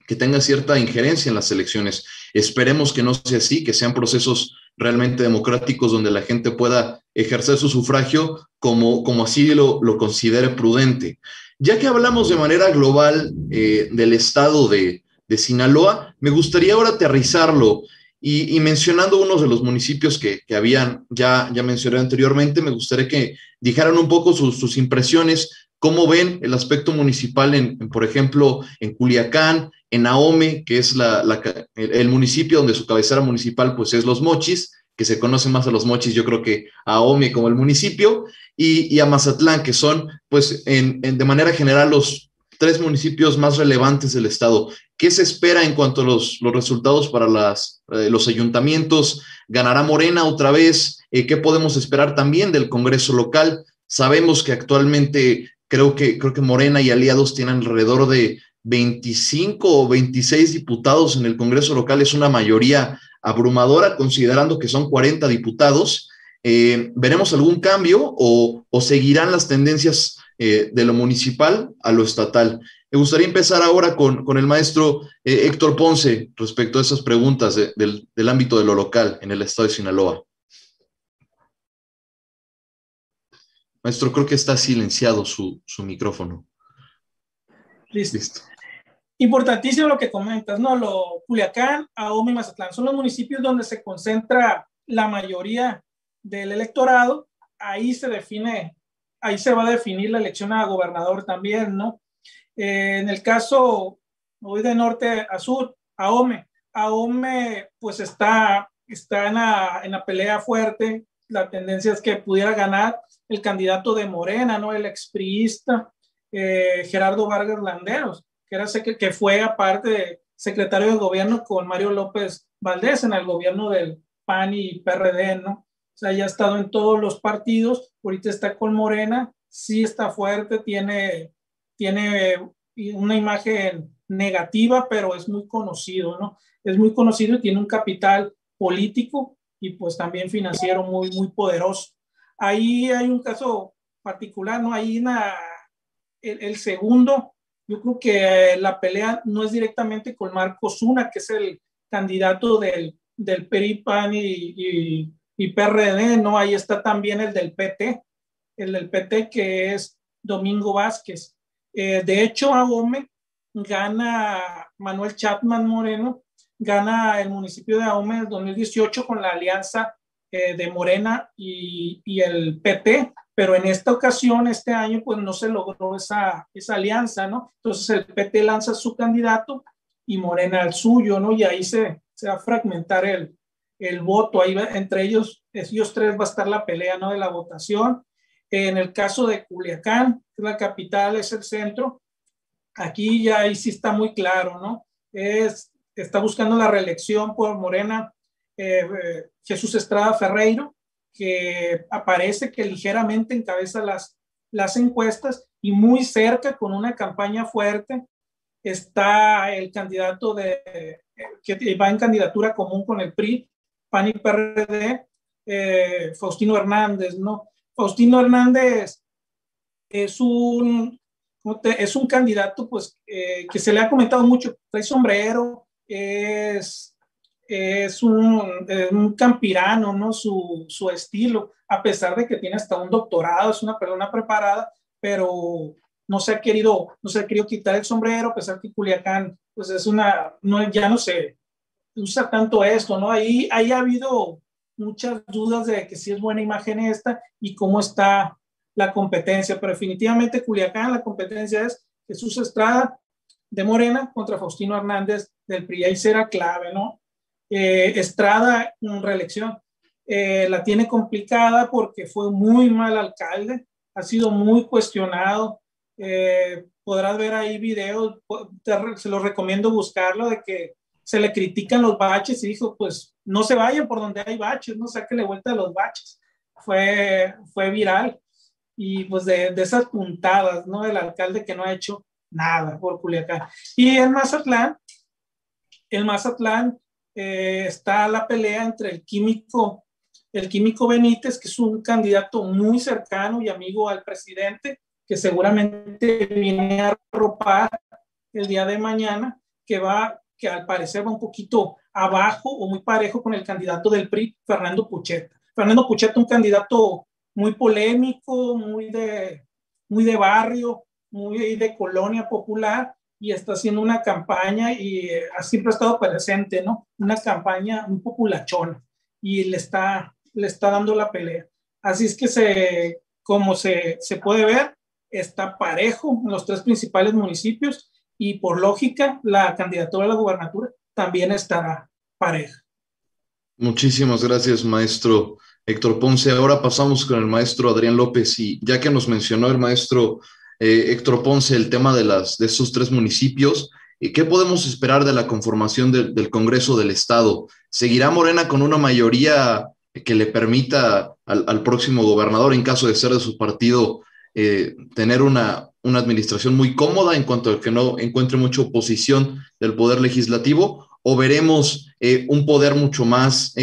que tenga cierta injerencia en las elecciones. Esperemos que no sea así, que sean procesos realmente democráticos donde la gente pueda ejercer su sufragio como así lo considere prudente. Ya que hablamos de manera global del estado de Sinaloa, me gustaría ahora aterrizarlo. Y mencionando unos de los municipios que habían ya mencioné anteriormente, me gustaría que dijeran un poco sus impresiones, cómo ven el aspecto municipal, por ejemplo, en Culiacán, en Ahome, que es el municipio donde su cabecera municipal pues, es Los Mochis, que se conoce más a Los Mochis, yo creo que a Ahome como el municipio, y a Mazatlán, que son pues de manera general los tres municipios más relevantes del estado. ¿Qué se espera en cuanto a los resultados para los ayuntamientos? ¿Ganará Morena otra vez? ¿Qué podemos esperar también del Congreso local? Sabemos que actualmente creo que Morena y aliados tienen alrededor de 25 o 26 diputados en el Congreso local. Es una mayoría abrumadora, considerando que son 40 diputados. ¿Veremos algún cambio o seguirán las tendencias de lo municipal a lo estatal? Me gustaría empezar ahora con el maestro Héctor Ponce respecto a esas preguntas del ámbito de lo local en el estado de Sinaloa. Maestro, creo que está silenciado su micrófono. Listo. Importantísimo lo que comentas, ¿no? Culiacán, Ahome y Mazatlán son los municipios donde se concentra la mayoría del electorado. Ahí se va a definir la elección a gobernador también, ¿no? En el caso, voy de norte a sur, Ahome pues está en la pelea fuerte. La tendencia es que pudiera ganar el candidato de Morena, ¿no? El expriista Gerardo Vargas Landeros, que fue aparte secretario de gobierno con Mario López Valdés en el gobierno del PAN y PRD, ¿no? O sea, ya ha estado en todos los partidos, ahorita está con Morena, sí está fuerte, tiene una imagen negativa, pero es muy conocido, ¿no? Es muy conocido y tiene un capital político y pues también financiero muy, muy poderoso. Ahí hay un caso particular, ¿no? Ahí el segundo, yo creo que la pelea no es directamente con Marcos Zuna, que es el candidato del PRI, PAN y PRD, ¿no? Ahí está también el del PT que es Domingo Vázquez. De hecho, Ahome gana Manuel Chapman Moreno, gana el municipio de Ahome en 2018 con la alianza de Morena y el PT, pero en esta ocasión, este año, pues no se logró esa alianza, ¿no? Entonces el PT lanza su candidato y Morena el suyo, ¿no? Y ahí se va a fragmentar el voto, ahí entre ellos tres va a estar la pelea, ¿no? De la votación. En el caso de Culiacán, que es la capital, es el centro, aquí ya ahí sí está muy claro, ¿no? Está buscando la reelección por Morena Jesús Estrada Ferreiro, que aparece que ligeramente encabeza las encuestas y muy cerca, con una campaña fuerte, está el candidato que va en candidatura común con el PRI, PAN y PRD, Faustino Hernández, ¿no? Faustino Hernández es un candidato, pues, que se le ha comentado mucho, trae sombrero, es un campirano, ¿no? Su estilo, a pesar de que tiene hasta un doctorado, es una persona preparada, pero no se ha querido quitar el sombrero, a pesar que Culiacán, pues ya no se usa tanto esto, ¿no? Ahí ha habido muchas dudas de que si es buena imagen esta y cómo está la competencia, pero definitivamente Culiacán, la competencia es Jesús Estrada de Morena contra Faustino Hernández del PRI, ahí será clave, ¿no? Estrada en reelección la tiene complicada porque fue muy mal alcalde, ha sido muy cuestionado, podrás ver ahí videos, se los recomiendo buscarlo, de que se le critican los baches y dijo, pues no se vayan por donde hay baches, no sáquenle vuelta a los baches. Fue viral. Y pues de esas puntadas, ¿no? Del alcalde que no ha hecho nada por Culiacán. Y en Mazatlán está la pelea entre el químico Benítez, que es un candidato muy cercano y amigo al presidente, que seguramente viene a arropar el día de mañana, que al parecer va un poquito abajo o muy parejo con el candidato del PRI, Fernando Pucheta. Fernando Pucheta, un candidato muy polémico, muy de barrio, muy de colonia popular, y está haciendo una campaña y siempre ha estado presente, ¿no? Una campaña muy populachona y le está dando la pelea. Así es que como se puede ver, está parejo en los tres principales municipios y por lógica la candidatura a la gubernatura también estará pareja. Muchísimas gracias, maestro Héctor Ponce. Ahora pasamos con el maestro Adrián López, y ya que nos mencionó el maestro Héctor Ponce el tema de estos tres municipios, ¿qué podemos esperar de la conformación del Congreso del Estado? ¿Seguirá Morena con una mayoría que le permita al próximo gobernador, en caso de ser de su partido, tener una administración muy cómoda en cuanto a que no encuentre mucha oposición del Poder Legislativo? ¿O veremos un poder mucho más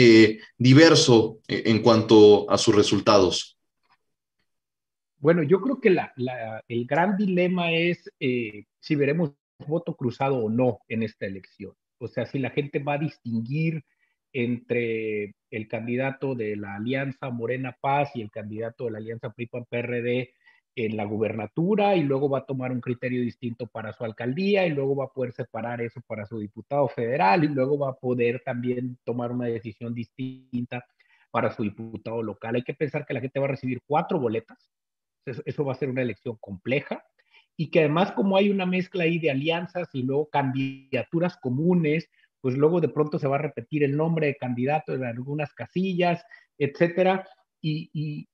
diverso en cuanto a sus resultados? Bueno, yo creo que el gran dilema es si veremos voto cruzado o no en esta elección. O sea, si la gente va a distinguir entre el candidato de la Alianza Morena Paz y el candidato de la Alianza PRI-PAN-PRD en la gubernatura, y luego va a tomar un criterio distinto para su alcaldía, y luego va a poder separar eso para su diputado federal, y luego va a poder también tomar una decisión distinta para su diputado local. Hay que pensar que la gente va a recibir 4 boletas. Eso va a ser una elección compleja, y que además, como hay una mezcla ahí de alianzas y luego candidaturas comunes, pues luego de pronto se va a repetir el nombre de candidato en algunas casillas, etcétera. Y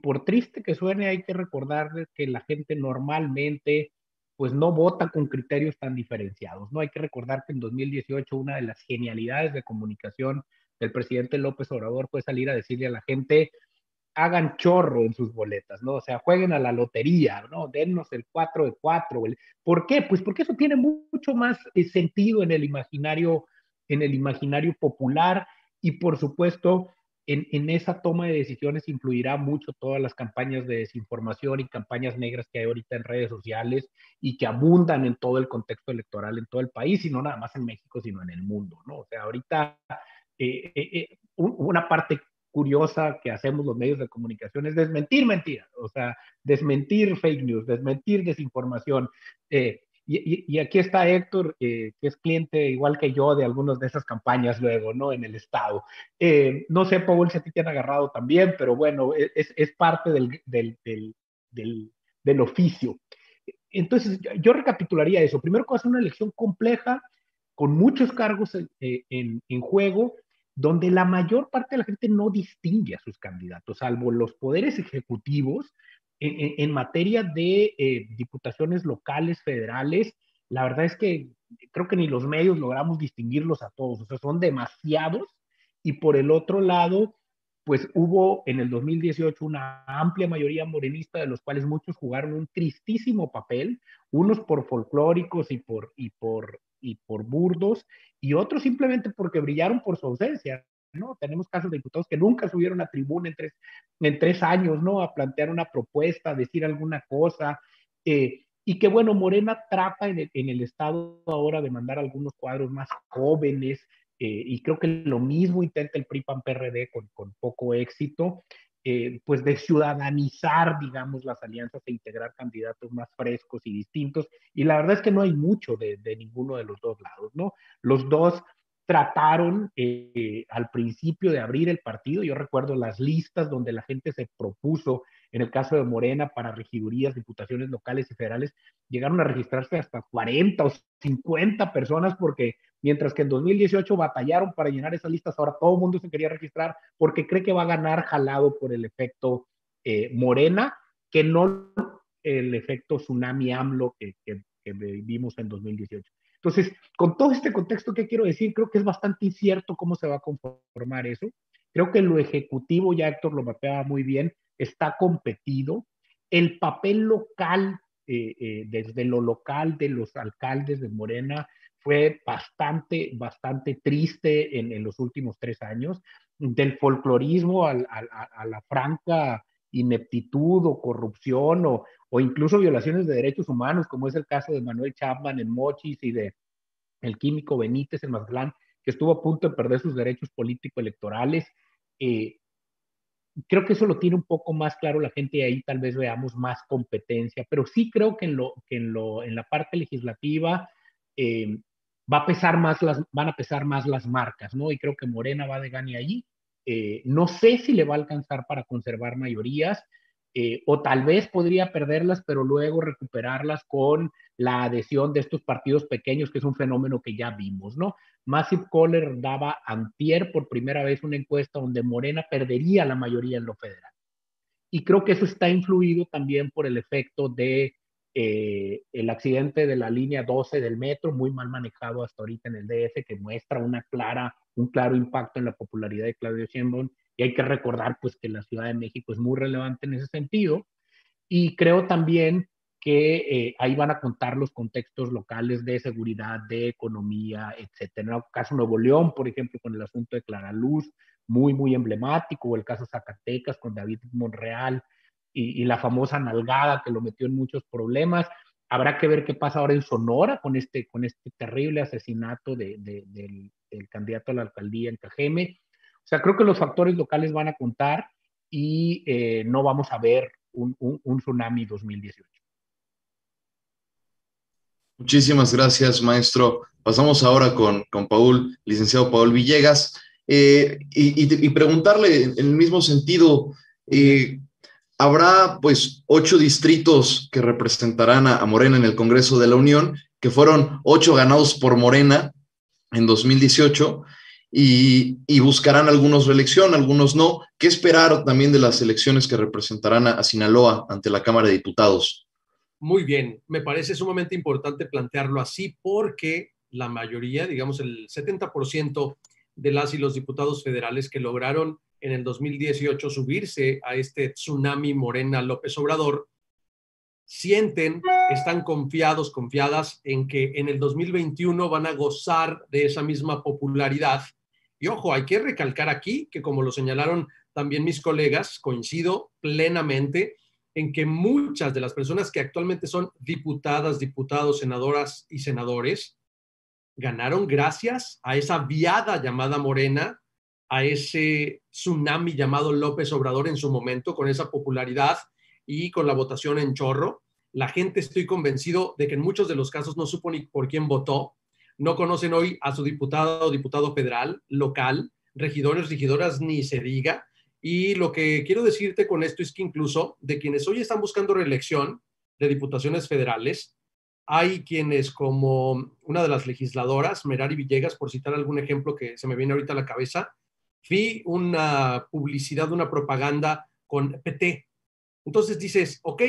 por triste que suene, hay que recordar que la gente normalmente pues no vota con criterios tan diferenciados, ¿no? Hay que recordar que en 2018 una de las genialidades de comunicación del presidente López Obrador fue salir a decirle a la gente: hagan chorro en sus boletas, ¿no? O sea, jueguen a la lotería, ¿no? Dennos el 4 de 4. ¿Por qué? Pues porque eso tiene mucho más sentido en el imaginario popular, y por supuesto en esa toma de decisiones influirá mucho todas las campañas de desinformación y campañas negras que hay ahorita en redes sociales y que abundan en todo el contexto electoral en todo el país, y no nada más en México, sino en el mundo, ¿no? O sea, ahorita una parte curiosa que hacemos los medios de comunicación es desmentir mentiras, o sea, desmentir fake news, desmentir desinformación. Y aquí está Héctor, que es cliente igual que yo de algunas de esas campañas luego, ¿no? En el estado. No sé, Paul, si a ti te han agarrado también, pero bueno, es parte del oficio. Entonces, yo recapitularía eso. Primero, que va a ser una elección compleja, con muchos cargos en juego, donde la mayor parte de la gente no distingue a sus candidatos, salvo los poderes ejecutivos en materia de diputaciones locales, federales. La verdad es que creo que ni los medios logramos distinguirlos a todos, o sea, son demasiados. Y por el otro lado, pues hubo en el 2018 una amplia mayoría morenista, de los cuales muchos jugaron un tristísimo papel, unos por folclóricos y por burdos, y otros simplemente porque brillaron por su ausencia, ¿no? Tenemos casos de diputados que nunca subieron a tribuna en 3 años, ¿no? A plantear una propuesta, a decir alguna cosa, y que bueno, Morena trata en el estado ahora de mandar algunos cuadros más jóvenes, y creo que lo mismo intenta el PRI-PAN-PRD con poco éxito, pues de ciudadanizar, digamos, las alianzas e integrar candidatos más frescos y distintos. Y la verdad es que no hay mucho de ninguno de los dos lados, ¿no? Los dos trataron al principio de abrir el partido. Yo recuerdo las listas donde la gente se propuso, en el caso de Morena, para regidurías, diputaciones locales y federales, llegaron a registrarse hasta 40 o 50 personas, porque mientras que en 2018 batallaron para llenar esas listas, ahora todo el mundo se quería registrar porque cree que va a ganar jalado por el efecto Morena, que no el efecto tsunami AMLO que vivimos en 2018. Entonces, con todo este contexto, ¿qué quiero decir? Creo que es bastante incierto cómo se va a conformar eso. Creo que lo ejecutivo, ya Héctor lo mapeaba muy bien, está competido. El papel local, desde lo local de los alcaldes de Morena, fue bastante triste en los últimos 3 años. Del folclorismo a la franca ineptitud o corrupción o incluso violaciones de derechos humanos, como es el caso de Manuel Chapman en Mochis y de el químico Benítez en Mazatlán, que estuvo a punto de perder sus derechos político-electorales. Creo que eso lo tiene un poco más claro la gente, y ahí tal vez veamos más competencia, pero sí creo que en la parte legislativa van a pesar más las marcas, ¿no? Y creo que Morena va de gane allí. No sé si le va a alcanzar para conservar mayorías, o tal vez podría perderlas, pero luego recuperarlas con la adhesión de estos partidos pequeños, que es un fenómeno que ya vimos, ¿no? Massive Caller daba antier por primera vez una encuesta donde Morena perdería la mayoría en lo federal. Y creo que eso está influido también por el efecto de el accidente de la línea 12 del metro, muy mal manejado hasta ahorita en el DF, que muestra un claro impacto en la popularidad de Claudio Sheinbaum. Y hay que recordar pues que la Ciudad de México es muy relevante en ese sentido. Y creo también que ahí van a contar los contextos locales de seguridad, de economía, etcétera. En el caso Nuevo León, por ejemplo, con el asunto de Clara Luz, muy emblemático, o el caso Zacatecas con David Monreal y la famosa nalgada que lo metió en muchos problemas. Habrá que ver qué pasa ahora en Sonora con este terrible asesinato del candidato a la alcaldía en Cajeme. O sea, creo que los factores locales van a contar y no vamos a ver un tsunami 2018. Muchísimas gracias, maestro. Pasamos ahora con Paul, licenciado Paul Villegas, y preguntarle en el mismo sentido, habrá pues 8 distritos que representarán a Morena en el Congreso de la Unión, que fueron 8 ganados por Morena en 2018, y buscarán algunos reelección, algunos no. ¿Qué esperar también de las elecciones que representarán a Sinaloa ante la Cámara de Diputados? Muy bien, me parece sumamente importante plantearlo así porque la mayoría, digamos el 70% de las y los diputados federales que lograron en el 2018 subirse a este tsunami Morena López Obrador, están confiadas en que en el 2021 van a gozar de esa misma popularidad. Y ojo, hay que recalcar aquí que, como lo señalaron también mis colegas, coincido plenamente en que muchas de las personas que actualmente son diputadas, diputados, senadoras y senadores ganaron gracias a esa viada llamada Morena, a ese tsunami llamado López Obrador en su momento, con esa popularidad y con la votación en chorro. La gente, estoy convencido de que en muchos de los casos no supo ni por quién votó, no conocen hoy a su diputado o diputado federal, local, regidores, regidoras, ni se diga. Y lo que quiero decirte con esto es que incluso de quienes hoy están buscando reelección de diputaciones federales, hay quienes, como una de las legisladoras, Merari Villegas, por citar algún ejemplo que se me viene ahorita a la cabeza, vi una publicidad, una propaganda con PT. Entonces dices, ok,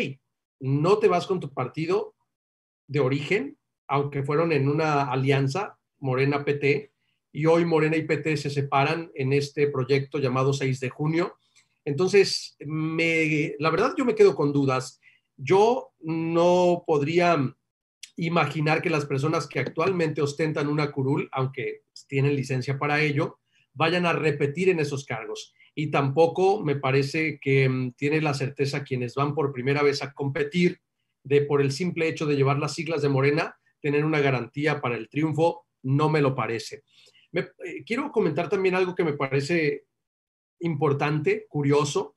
no te vas con tu partido de origen, aunque fueron en una alianza, Morena-PT, y hoy Morena y PT se separan en este proyecto llamado 6 de junio. Entonces, la verdad yo me quedo con dudas. Yo no podría imaginar que las personas que actualmente ostentan una curul, aunque tienen licencia para ello, vayan a repetir en esos cargos. Y tampoco me parece que tiene la certeza quienes van por primera vez a competir de por el simple hecho de llevar las siglas de Morena, tener una garantía para el triunfo, no me lo parece. Quiero comentar también algo que me parece importante, curioso.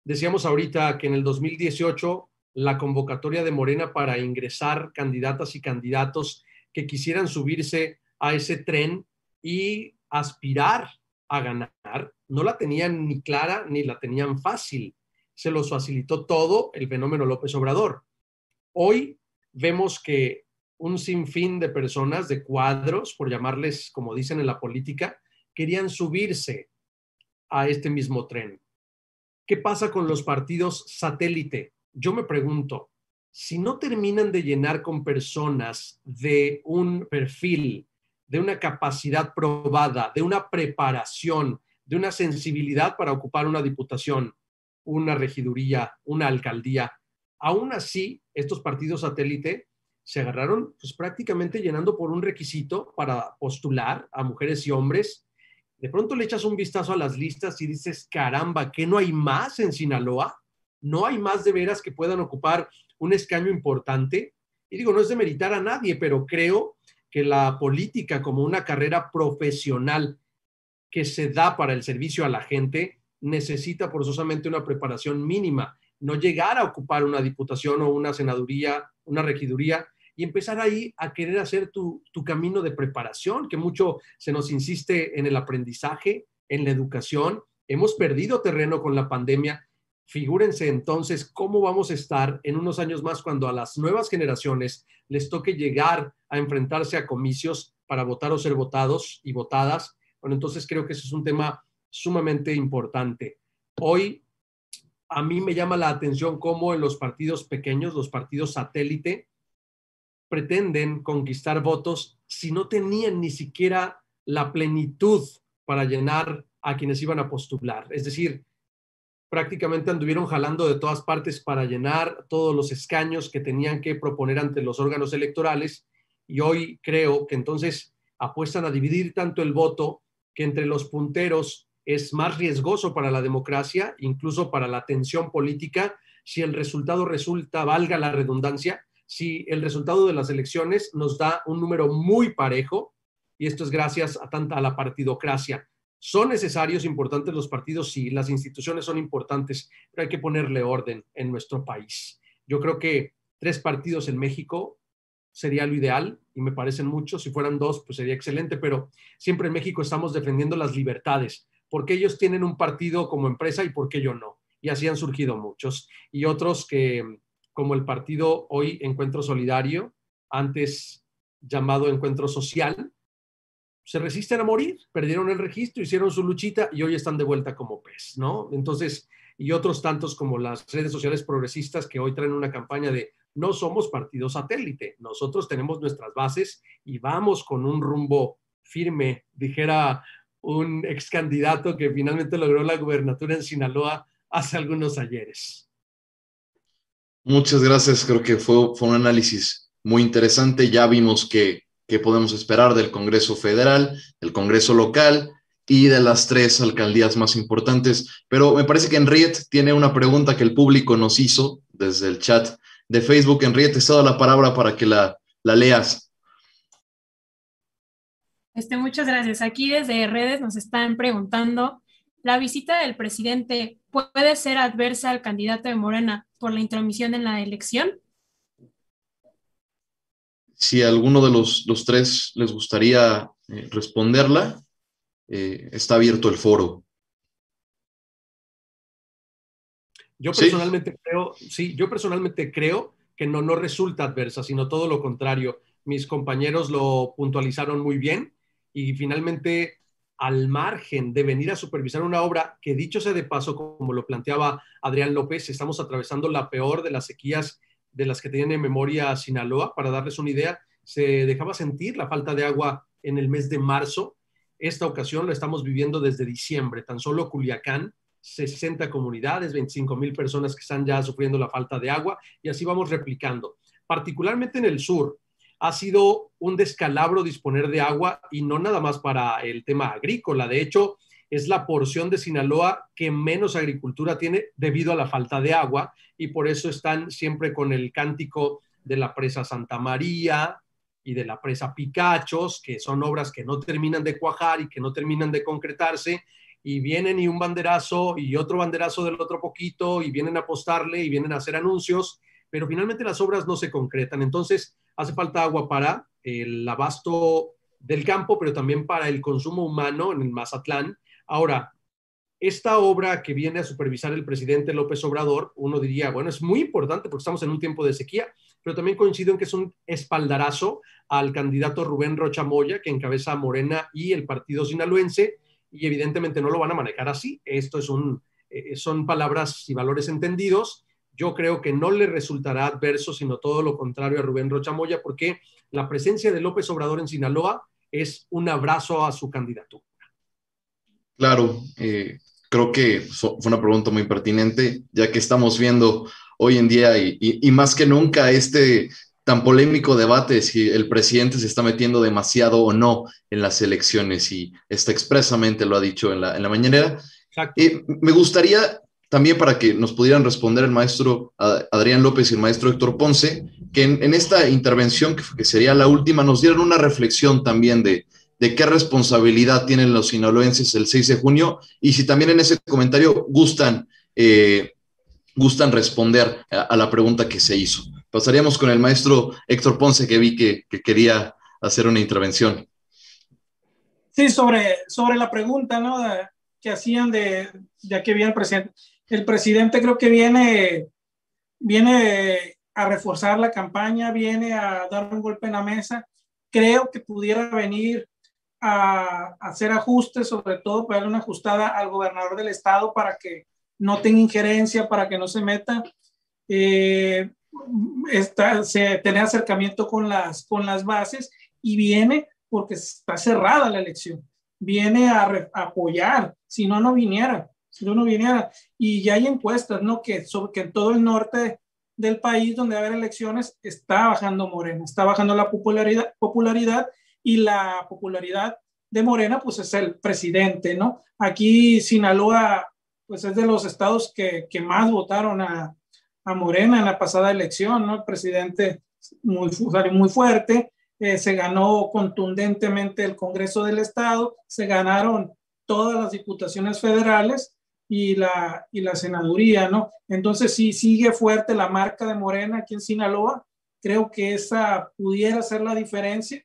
Decíamos ahorita que en el 2018 la convocatoria de Morena para ingresar candidatas y candidatos que quisieran subirse a ese tren y aspirar a ganar, no la tenían ni clara ni la tenían fácil. Se los facilitó todo el fenómeno López Obrador. Hoy vemos que un sinfín de personas, de cuadros, por llamarles como dicen en la política, querían subirse a este mismo tren. ¿Qué pasa con los partidos satélite? Yo me pregunto, si no terminan de llenar con personas de un perfil, de una capacidad probada, de una preparación, de una sensibilidad para ocupar una diputación, una regiduría, una alcaldía, aún así, estos partidos satélite se agarraron pues, prácticamente llenando por un requisito para postular a mujeres y hombres. De pronto le echas un vistazo a las listas y dices, caramba, ¿qué no hay más en Sinaloa? ¿No hay más de veras que puedan ocupar un escaño importante? Y digo, no es demeritar a nadie, pero creo que la política como una carrera profesional que se da para el servicio a la gente necesita forzosamente una preparación mínima. No llegar a ocupar una diputación o una senaduría, una regiduría, y empezar ahí a querer hacer tu camino de preparación, que mucho se nos insiste en el aprendizaje, en la educación. Hemos perdido terreno con la pandemia. Figúrense entonces cómo vamos a estar en unos años más cuando a las nuevas generaciones les toque llegar a enfrentarse a comicios para votar o ser votados y votadas. Bueno, entonces creo que ese es un tema sumamente importante. Hoy a mí me llama la atención cómo en los partidos pequeños, los partidos satélite, pretenden conquistar votos si no tenían ni siquiera la plenitud para llenar a quienes iban a postular. Es decir, prácticamente anduvieron jalando de todas partes para llenar todos los escaños que tenían que proponer ante los órganos electorales, y hoy creo que entonces apuestan a dividir tanto el voto que entre los punteros es más riesgoso para la democracia, incluso para la tensión política, si el resultado resulta, valga la redundancia, si el resultado de las elecciones nos da un número muy parejo, y esto es gracias a la partidocracia. ¿Son necesarios, importantes los partidos? Sí, las instituciones son importantes, pero hay que ponerle orden en nuestro país. Yo creo que 3 partidos en México sería lo ideal, y me parecen muchos. Si fueran 2, pues sería excelente, pero siempre en México estamos defendiendo las libertades. ¿Por qué ellos tienen un partido como empresa y por qué yo no? Y así han surgido muchos. Y otros que, como el partido hoy Encuentro Solidario, antes llamado Encuentro Social, se resisten a morir, perdieron el registro, hicieron su luchita y hoy están de vuelta como pez, ¿no? Entonces, y otros tantos como las redes sociales progresistas que hoy traen una campaña de no somos partido satélite, nosotros tenemos nuestras bases y vamos con un rumbo firme, dijera un ex candidato que finalmente logró la gubernatura en Sinaloa hace algunos ayeres. Muchas gracias, creo que fue un análisis muy interesante. Ya vimos qué podemos esperar del Congreso Federal, del Congreso Local y de las 3 alcaldías más importantes. Pero me parece que Henriette tiene una pregunta que el público nos hizo desde el chat de Facebook. Henriette, te cedo la palabra para que la leas. Muchas gracias. Aquí desde redes nos están preguntando, ¿la visita del presidente puede ser adversa al candidato de Morena por la intromisión en la elección? Si a alguno de los tres les gustaría responderla, está abierto el foro. Yo personalmente creo que no resulta adversa, sino todo lo contrario. Mis compañeros lo puntualizaron muy bien y finalmente, al margen de venir a supervisar una obra que, dicho sea de paso, como lo planteaba Adrián López, estamos atravesando la peor de las sequías de las que tiene memoria Sinaloa. Para darles una idea, se dejaba sentir la falta de agua en el mes de marzo. Esta ocasión lo estamos viviendo desde diciembre. Tan solo Culiacán, 60 comunidades, 25,000 personas que están ya sufriendo la falta de agua, y así vamos replicando. Particularmente en el sur, ha sido un descalabro disponer de agua, y no nada más para el tema agrícola. De hecho, es la porción de Sinaloa que menos agricultura tiene debido a la falta de agua, y por eso están siempre con el cántico de la presa Santa María y de la presa Picachos, que son obras que no terminan de cuajar y que no terminan de concretarse, y vienen y un banderazo y otro banderazo del otro poquito, y vienen a apostarle y vienen a hacer anuncios, pero finalmente las obras no se concretan. Entonces hace falta agua para el abasto del campo, pero también para el consumo humano en el Mazatlán. Ahora, esta obra que viene a supervisar el presidente López Obrador, uno diría, bueno, es muy importante porque estamos en un tiempo de sequía, pero también coincido en que es un espaldarazo al candidato Rubén Rocha Moya, que encabeza Morena y el partido sinaloense, y evidentemente no lo van a manejar así. Esto son palabras y valores entendidos. Yo creo que no le resultará adverso, sino todo lo contrario a Rubén Rocha Moya, porque la presencia de López Obrador en Sinaloa es un abrazo a su candidatura. Claro, creo que fue una pregunta muy pertinente, ya que estamos viendo hoy en día y más que nunca este tan polémico debate si el presidente se está metiendo demasiado o no en las elecciones, y está expresamente lo ha dicho en la mañanera. Me gustaría también, para que nos pudieran responder el maestro Adrián López y el maestro Héctor Ponce, que en esta intervención, que sería la última, nos dieran una reflexión también de qué responsabilidad tienen los sinaloenses el 6 de junio, y si también en ese comentario gustan responder a la pregunta que se hizo. Pasaríamos con el maestro Héctor Ponce, que vi que quería hacer una intervención. Sí, sobre la pregunta, ¿no?, que hacían de qué viene el presidente. El presidente creo que viene a reforzar la campaña, viene a dar un golpe en la mesa. Creo que pudiera venir a hacer ajustes, sobre todo para darle una ajustada al gobernador del estado para que no tenga injerencia, para que no se meta. Tener acercamiento con las bases, y viene porque está cerrada la elección. Viene a apoyar, si no viniera. Y ya hay encuestas, ¿no?, que en todo el norte del país donde va a haber elecciones está bajando Morena, está bajando la popularidad, y la popularidad de Morena pues es el presidente, ¿no? Aquí Sinaloa pues es de los estados que más votaron a Morena en la pasada elección, ¿no? El presidente salió muy fuerte, se ganó contundentemente el Congreso del Estado, se ganaron todas las diputaciones federales y la senaduría, ¿no? Entonces sí sigue fuerte la marca de Morena aquí en Sinaloa. Creo que esa pudiera ser la diferencia,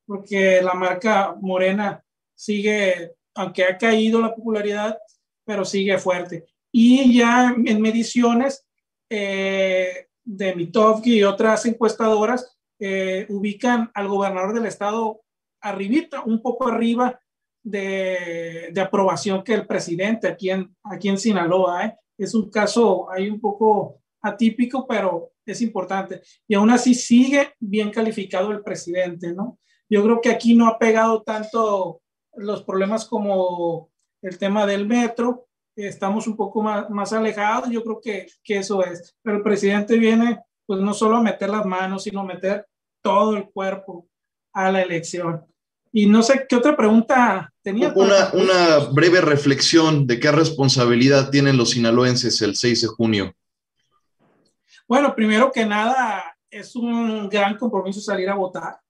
porque la marca Morena sigue, aunque ha caído la popularidad, pero sigue fuerte. Y ya en mediciones de Mitofsky y otras encuestadoras ubican al gobernador del estado arribita, un poco arriba de aprobación que el presidente aquí en Sinaloa. Es un caso ahí un poco atípico, pero es importante. Y aún así sigue bien calificado el presidente, ¿no? Yo creo que aquí no ha pegado tanto los problemas como el tema del metro. Estamos un poco más alejados. Yo creo que eso es. Pero el presidente viene pues no solo a meter las manos, sino a meter todo el cuerpo a la elección. Y no sé qué otra pregunta tenía. Una breve reflexión de qué responsabilidad tienen los sinaloenses el 6 de junio. Bueno, primero que nada, es un gran compromiso salir a votar.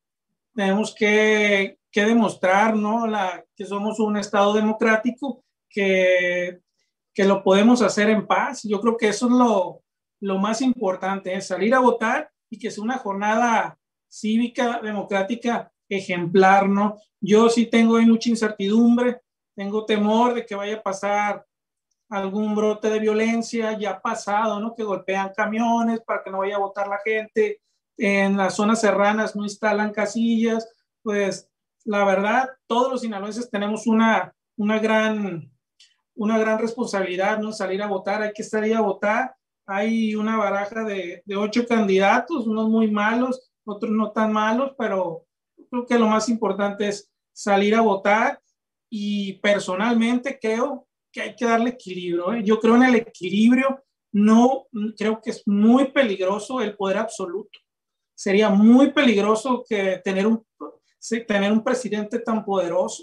Tenemos que demostrar, ¿no?, que somos un estado democrático, que lo podemos hacer en paz. Yo creo que eso es lo más importante, es salir a votar, y que sea una jornada cívica, democrática ejemplar, ¿no? Yo sí tengo ahí mucha incertidumbre, tengo temor de que vaya a pasar algún brote de violencia, ya ha pasado, ¿no? Que golpean camiones para que no vaya a votar la gente, en las zonas serranas no instalan casillas, pues la verdad, todos los sinaloenses tenemos una gran responsabilidad, ¿no? Salir a votar, hay que salir a votar. Hay una baraja de 8 candidatos, unos muy malos, otros no tan malos, pero creo que lo más importante es salir a votar y personalmente creo que hay que darle equilibrio, ¿eh? Yo creo en el equilibrio, no creo que es muy peligroso el poder absoluto. Sería muy peligroso que tener un presidente tan poderoso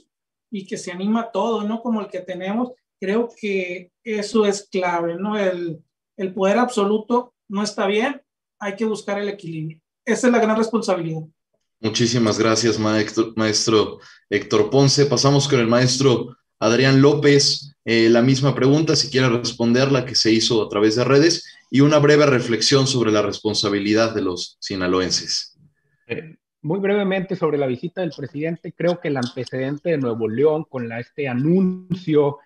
y que se anima a todo, ¿no? Como el que tenemos. Creo que eso es clave, ¿no? El poder absoluto no está bien, hay que buscar el equilibrio. Esa es la gran responsabilidad. Muchísimas gracias, maestro Héctor Ponce. Pasamos con el maestro Adrián López. La misma pregunta, si quiere responderla, que se hizo a través de redes, y una breve reflexión sobre la responsabilidad de los sinaloenses. Muy brevemente sobre la visita del presidente, creo que el antecedente de Nuevo León con este anuncio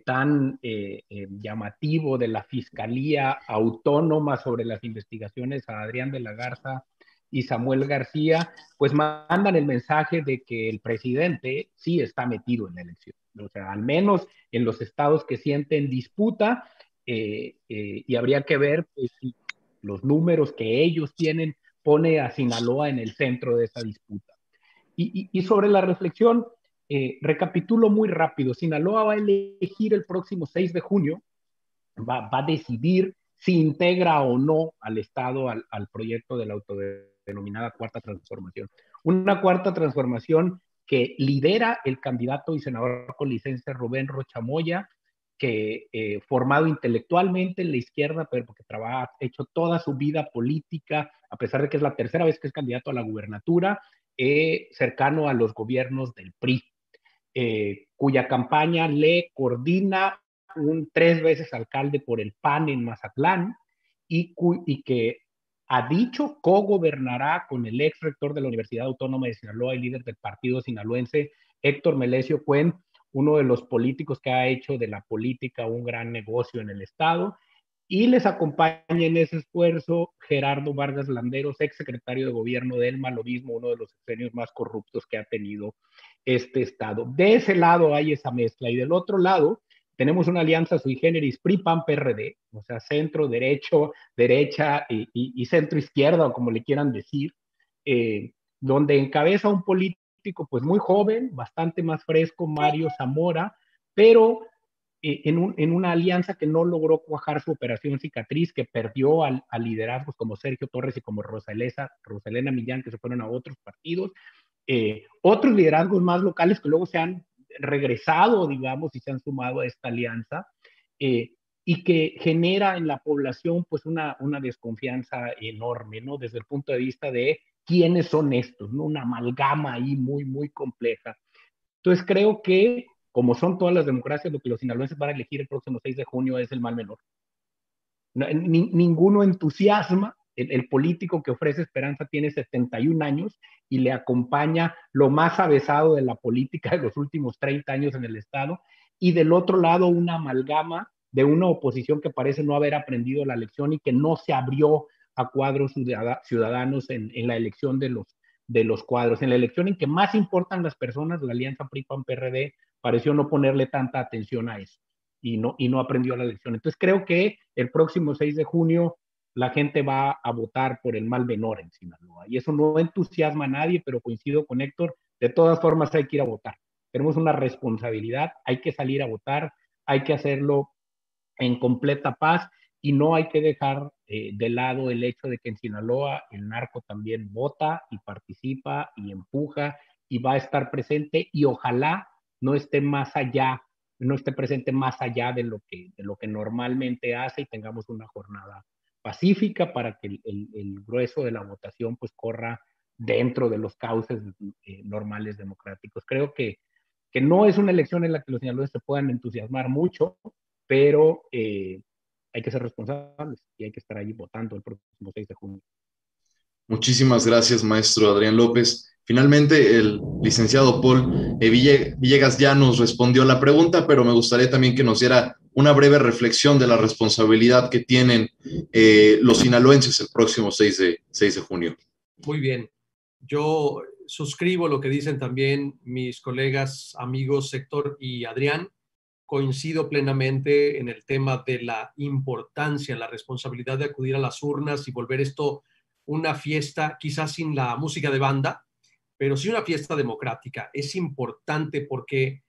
tan llamativo de la Fiscalía Autónoma sobre las investigaciones a Adrián de la Garza y Samuel García, pues mandan el mensaje de que el presidente sí está metido en la elección. O sea, al menos en los estados que sienten disputa, y habría que ver pues, si los números que ellos tienen pone a Sinaloa en el centro de esa disputa. Y sobre la reflexión, recapitulo muy rápido. Sinaloa va a elegir el próximo 6 de junio, va a decidir si integra o no al Estado al proyecto de la autodenominada Cuarta Transformación. Una Cuarta Transformación que lidera el candidato y senador con licencia Rubén Rocha Moya, que formado intelectualmente en la izquierda, pero porque ha hecho toda su vida política, a pesar de que es la tercera vez que es candidato a la gubernatura, cercano a los gobiernos del PRI, cuya campaña le coordina un 3 veces alcalde por el PAN en Mazatlán, y que ha dicho cogobernará con el ex rector de la Universidad Autónoma de Sinaloa y líder del partido sinaloense, Héctor Melesio Cuen, uno de los políticos que ha hecho de la política un gran negocio en el estado, y les acompaña en ese esfuerzo Gerardo Vargas Landeros, ex secretario de gobierno de Elma, lo mismo, uno de los sexenios más corruptos que ha tenido este estado. De ese lado hay esa mezcla, y del otro lado tenemos una alianza sui generis PRI-PAN-PRD, o sea, centro, derecha y centro izquierda, o como le quieran decir, donde encabeza un político pues muy joven, bastante más fresco, Mario Zamora, pero en una alianza que no logró cuajar su operación cicatriz, que perdió a liderazgos como Sergio Torres y como Rosalena Millán, que se fueron a otros partidos, otros liderazgos más locales que luego se han regresado, digamos, y se han sumado a esta alianza, y que genera en la población pues una desconfianza enorme, ¿no? Desde el punto de vista de quiénes son estos, ¿no? Una amalgama ahí muy, muy compleja. Entonces creo que, como son todas las democracias, lo que los sinaloenses van a elegir el próximo 6 de junio es el mal menor. Ninguno entusiasma. El político que ofrece esperanza tiene 71 años y le acompaña lo más avesado de la política de los últimos 30 años en el Estado, y del otro lado una amalgama de una oposición que parece no haber aprendido la lección y que no se abrió a cuadros ciudadanos en la elección de los cuadros. En la elección en que más importan las personas, la alianza PRI-PAN-PRD pareció no ponerle tanta atención a eso y no aprendió la lección. Entonces creo que el próximo 6 de junio la gente va a votar por el mal menor en Sinaloa, y eso no entusiasma a nadie, pero coincido con Héctor, de todas formas hay que ir a votar. Tenemos una responsabilidad, hay que salir a votar, hay que hacerlo en completa paz, y no hay que dejar de lado el hecho de que en Sinaloa el narco también vota y participa y empuja y va a estar presente, y ojalá no esté más allá, no esté presente más allá de lo que normalmente hace, y tengamos una jornada pacífica para que el grueso de la votación pues corra dentro de los cauces normales democráticos. Creo que no es una elección en la que los sinaloenses se puedan entusiasmar mucho, pero hay que ser responsables y hay que estar ahí votando el próximo 6 de junio. Muchísimas gracias, maestro Adrián López. Finalmente, el licenciado Paul Villegas ya nos respondió la pregunta, pero me gustaría también que nos diera una breve reflexión de la responsabilidad que tienen los sinaloenses el próximo 6 de junio. Muy bien. Yo suscribo lo que dicen también mis colegas, amigos Héctor y Adrián. Coincido plenamente en el tema de la importancia, la responsabilidad de acudir a las urnas y volver esto una fiesta, quizás sin la música de banda, pero sí una fiesta democrática. Es importante porque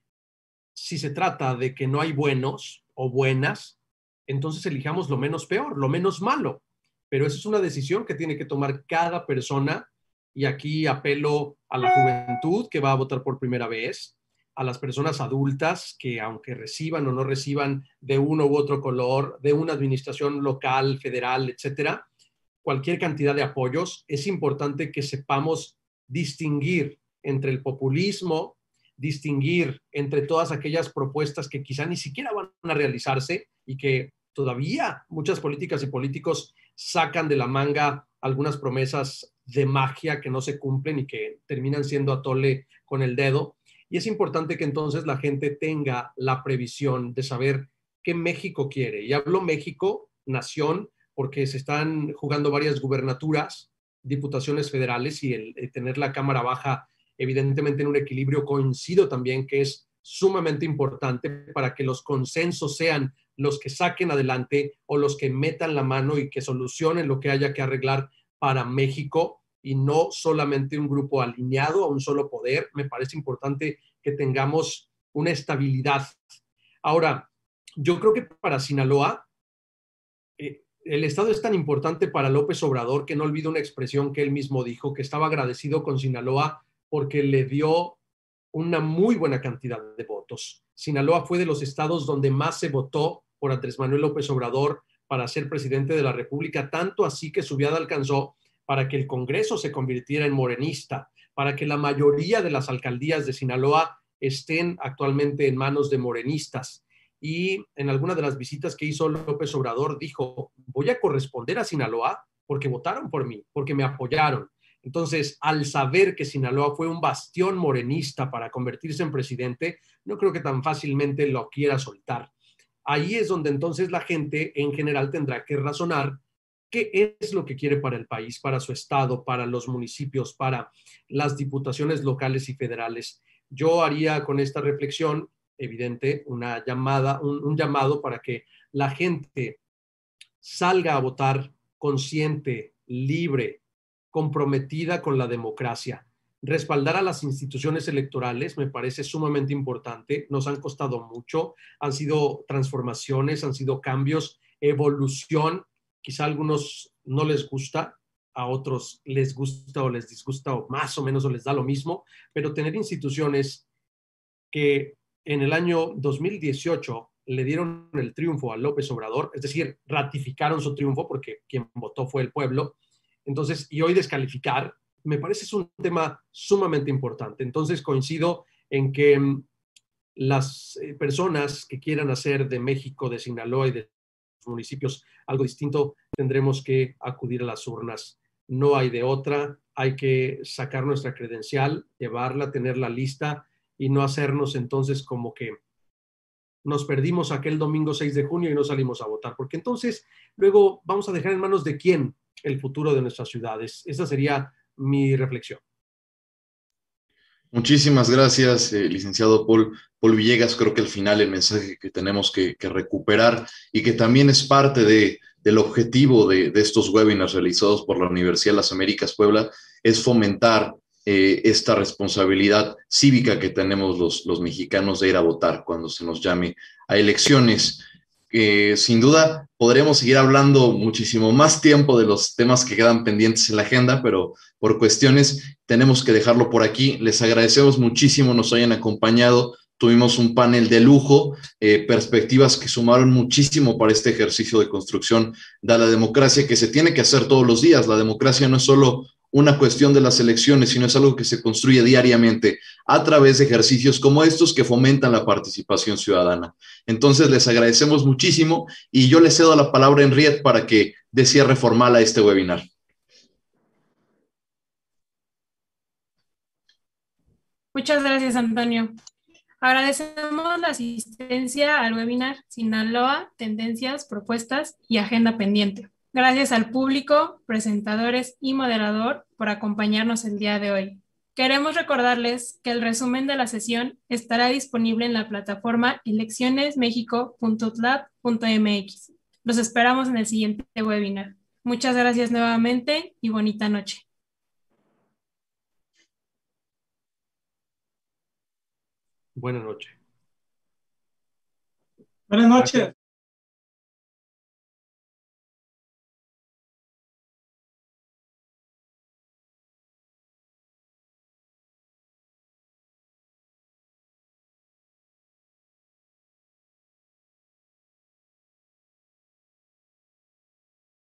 si se trata de que no hay buenos o buenas, entonces elijamos lo menos peor, lo menos malo. Pero esa es una decisión que tiene que tomar cada persona, y aquí apelo a la juventud que va a votar por primera vez, a las personas adultas que, aunque reciban o no reciban de uno u otro color, de una administración local, federal, etcétera, cualquier cantidad de apoyos, es importante que sepamos distinguir entre el populismo, distinguir entre todas aquellas propuestas que quizá ni siquiera van a realizarse y que todavía muchas políticas y políticos sacan de la manga algunas promesas de magia que no se cumplen y que terminan siendo atole con el dedo. Y es importante que entonces la gente tenga la previsión de saber qué México quiere. Y hablo México, nación, porque se están jugando varias gubernaturas, diputaciones federales, y el tener la Cámara Baja evidentemente en un equilibrio. Coincido también que es sumamente importante para que los consensos sean los que saquen adelante o los que metan la mano y que solucionen lo que haya que arreglar para México, y no solamente un grupo alineado a un solo poder. Me parece importante que tengamos una estabilidad. Ahora, yo creo que para Sinaloa, el Estado es tan importante para López Obrador que no olvido una expresión que él mismo dijo, que estaba agradecido con Sinaloa porque le dio una muy buena cantidad de votos. Sinaloa fue de los estados donde más se votó por Andrés Manuel López Obrador para ser presidente de la República, tanto así que su viada alcanzó para que el Congreso se convirtiera en morenista, para que la mayoría de las alcaldías de Sinaloa estén actualmente en manos de morenistas. Y en alguna de las visitas que hizo López Obrador dijo, voy a corresponder a Sinaloa porque votaron por mí, porque me apoyaron. Entonces, al saber que Sinaloa fue un bastión morenista para convertirse en presidente, no creo que tan fácilmente lo quiera soltar. Ahí es donde entonces la gente en general tendrá que razonar qué es lo que quiere para el país, para su estado, para los municipios, para las diputaciones locales y federales. Yo haría con esta reflexión evidente una llamada, un llamado para que la gente salga a votar consciente, libre, comprometida con la democracia. Respaldar a las instituciones electorales me parece sumamente importante. Nos han costado mucho, han sido transformaciones, han sido cambios, evolución. Quizá a algunos no les gusta, a otros les gusta o les disgusta, o más o menos o les da lo mismo, pero tener instituciones que en el año 2018 le dieron el triunfo a López Obrador, es decir, ratificaron su triunfo porque quien votó fue el pueblo. Entonces, y hoy descalificar, me parece es un tema sumamente importante. Entonces, coincido en que las personas que quieran hacer de México, de Sinaloa y de municipios algo distinto, tendremos que acudir a las urnas. No hay de otra, hay que sacar nuestra credencial, llevarla, tenerla lista y no hacernos entonces como que nos perdimos aquel domingo 6 de junio y no salimos a votar, porque entonces luego vamos a dejar en manos de quién el futuro de nuestras ciudades. Esa sería mi reflexión. Muchísimas gracias, licenciado Paul Villegas. Creo que al final el mensaje que tenemos que recuperar y que también es parte del objetivo de estos webinars realizados por la Universidad de las Américas Puebla es fomentar esta responsabilidad cívica que tenemos los mexicanos de ir a votar cuando se nos llame a elecciones. Sin duda podremos seguir hablando muchísimo más tiempo de los temas que quedan pendientes en la agenda, pero por cuestiones tenemos que dejarlo por aquí. Les agradecemos muchísimo nos hayan acompañado. Tuvimos un panel de lujo, perspectivas que sumaron muchísimo para este ejercicio de construcción de la democracia que se tiene que hacer todos los días. La democracia no es solo una cuestión de las elecciones, sino es algo que se construye diariamente a través de ejercicios como estos que fomentan la participación ciudadana. Entonces, les agradecemos muchísimo y yo le cedo la palabra a Henriette para que dé cierre formal a este webinar. Muchas gracias, Antonio. Agradecemos la asistencia al webinar Sinaloa, Tendencias, Propuestas y Agenda Pendiente. Gracias al público, presentadores y moderador por acompañarnos el día de hoy. Queremos recordarles que el resumen de la sesión estará disponible en la plataforma eleccionesmexico.tlab.mx. Los esperamos en el siguiente webinar. Muchas gracias nuevamente y bonita noche. Buenas noches. Buenas noches.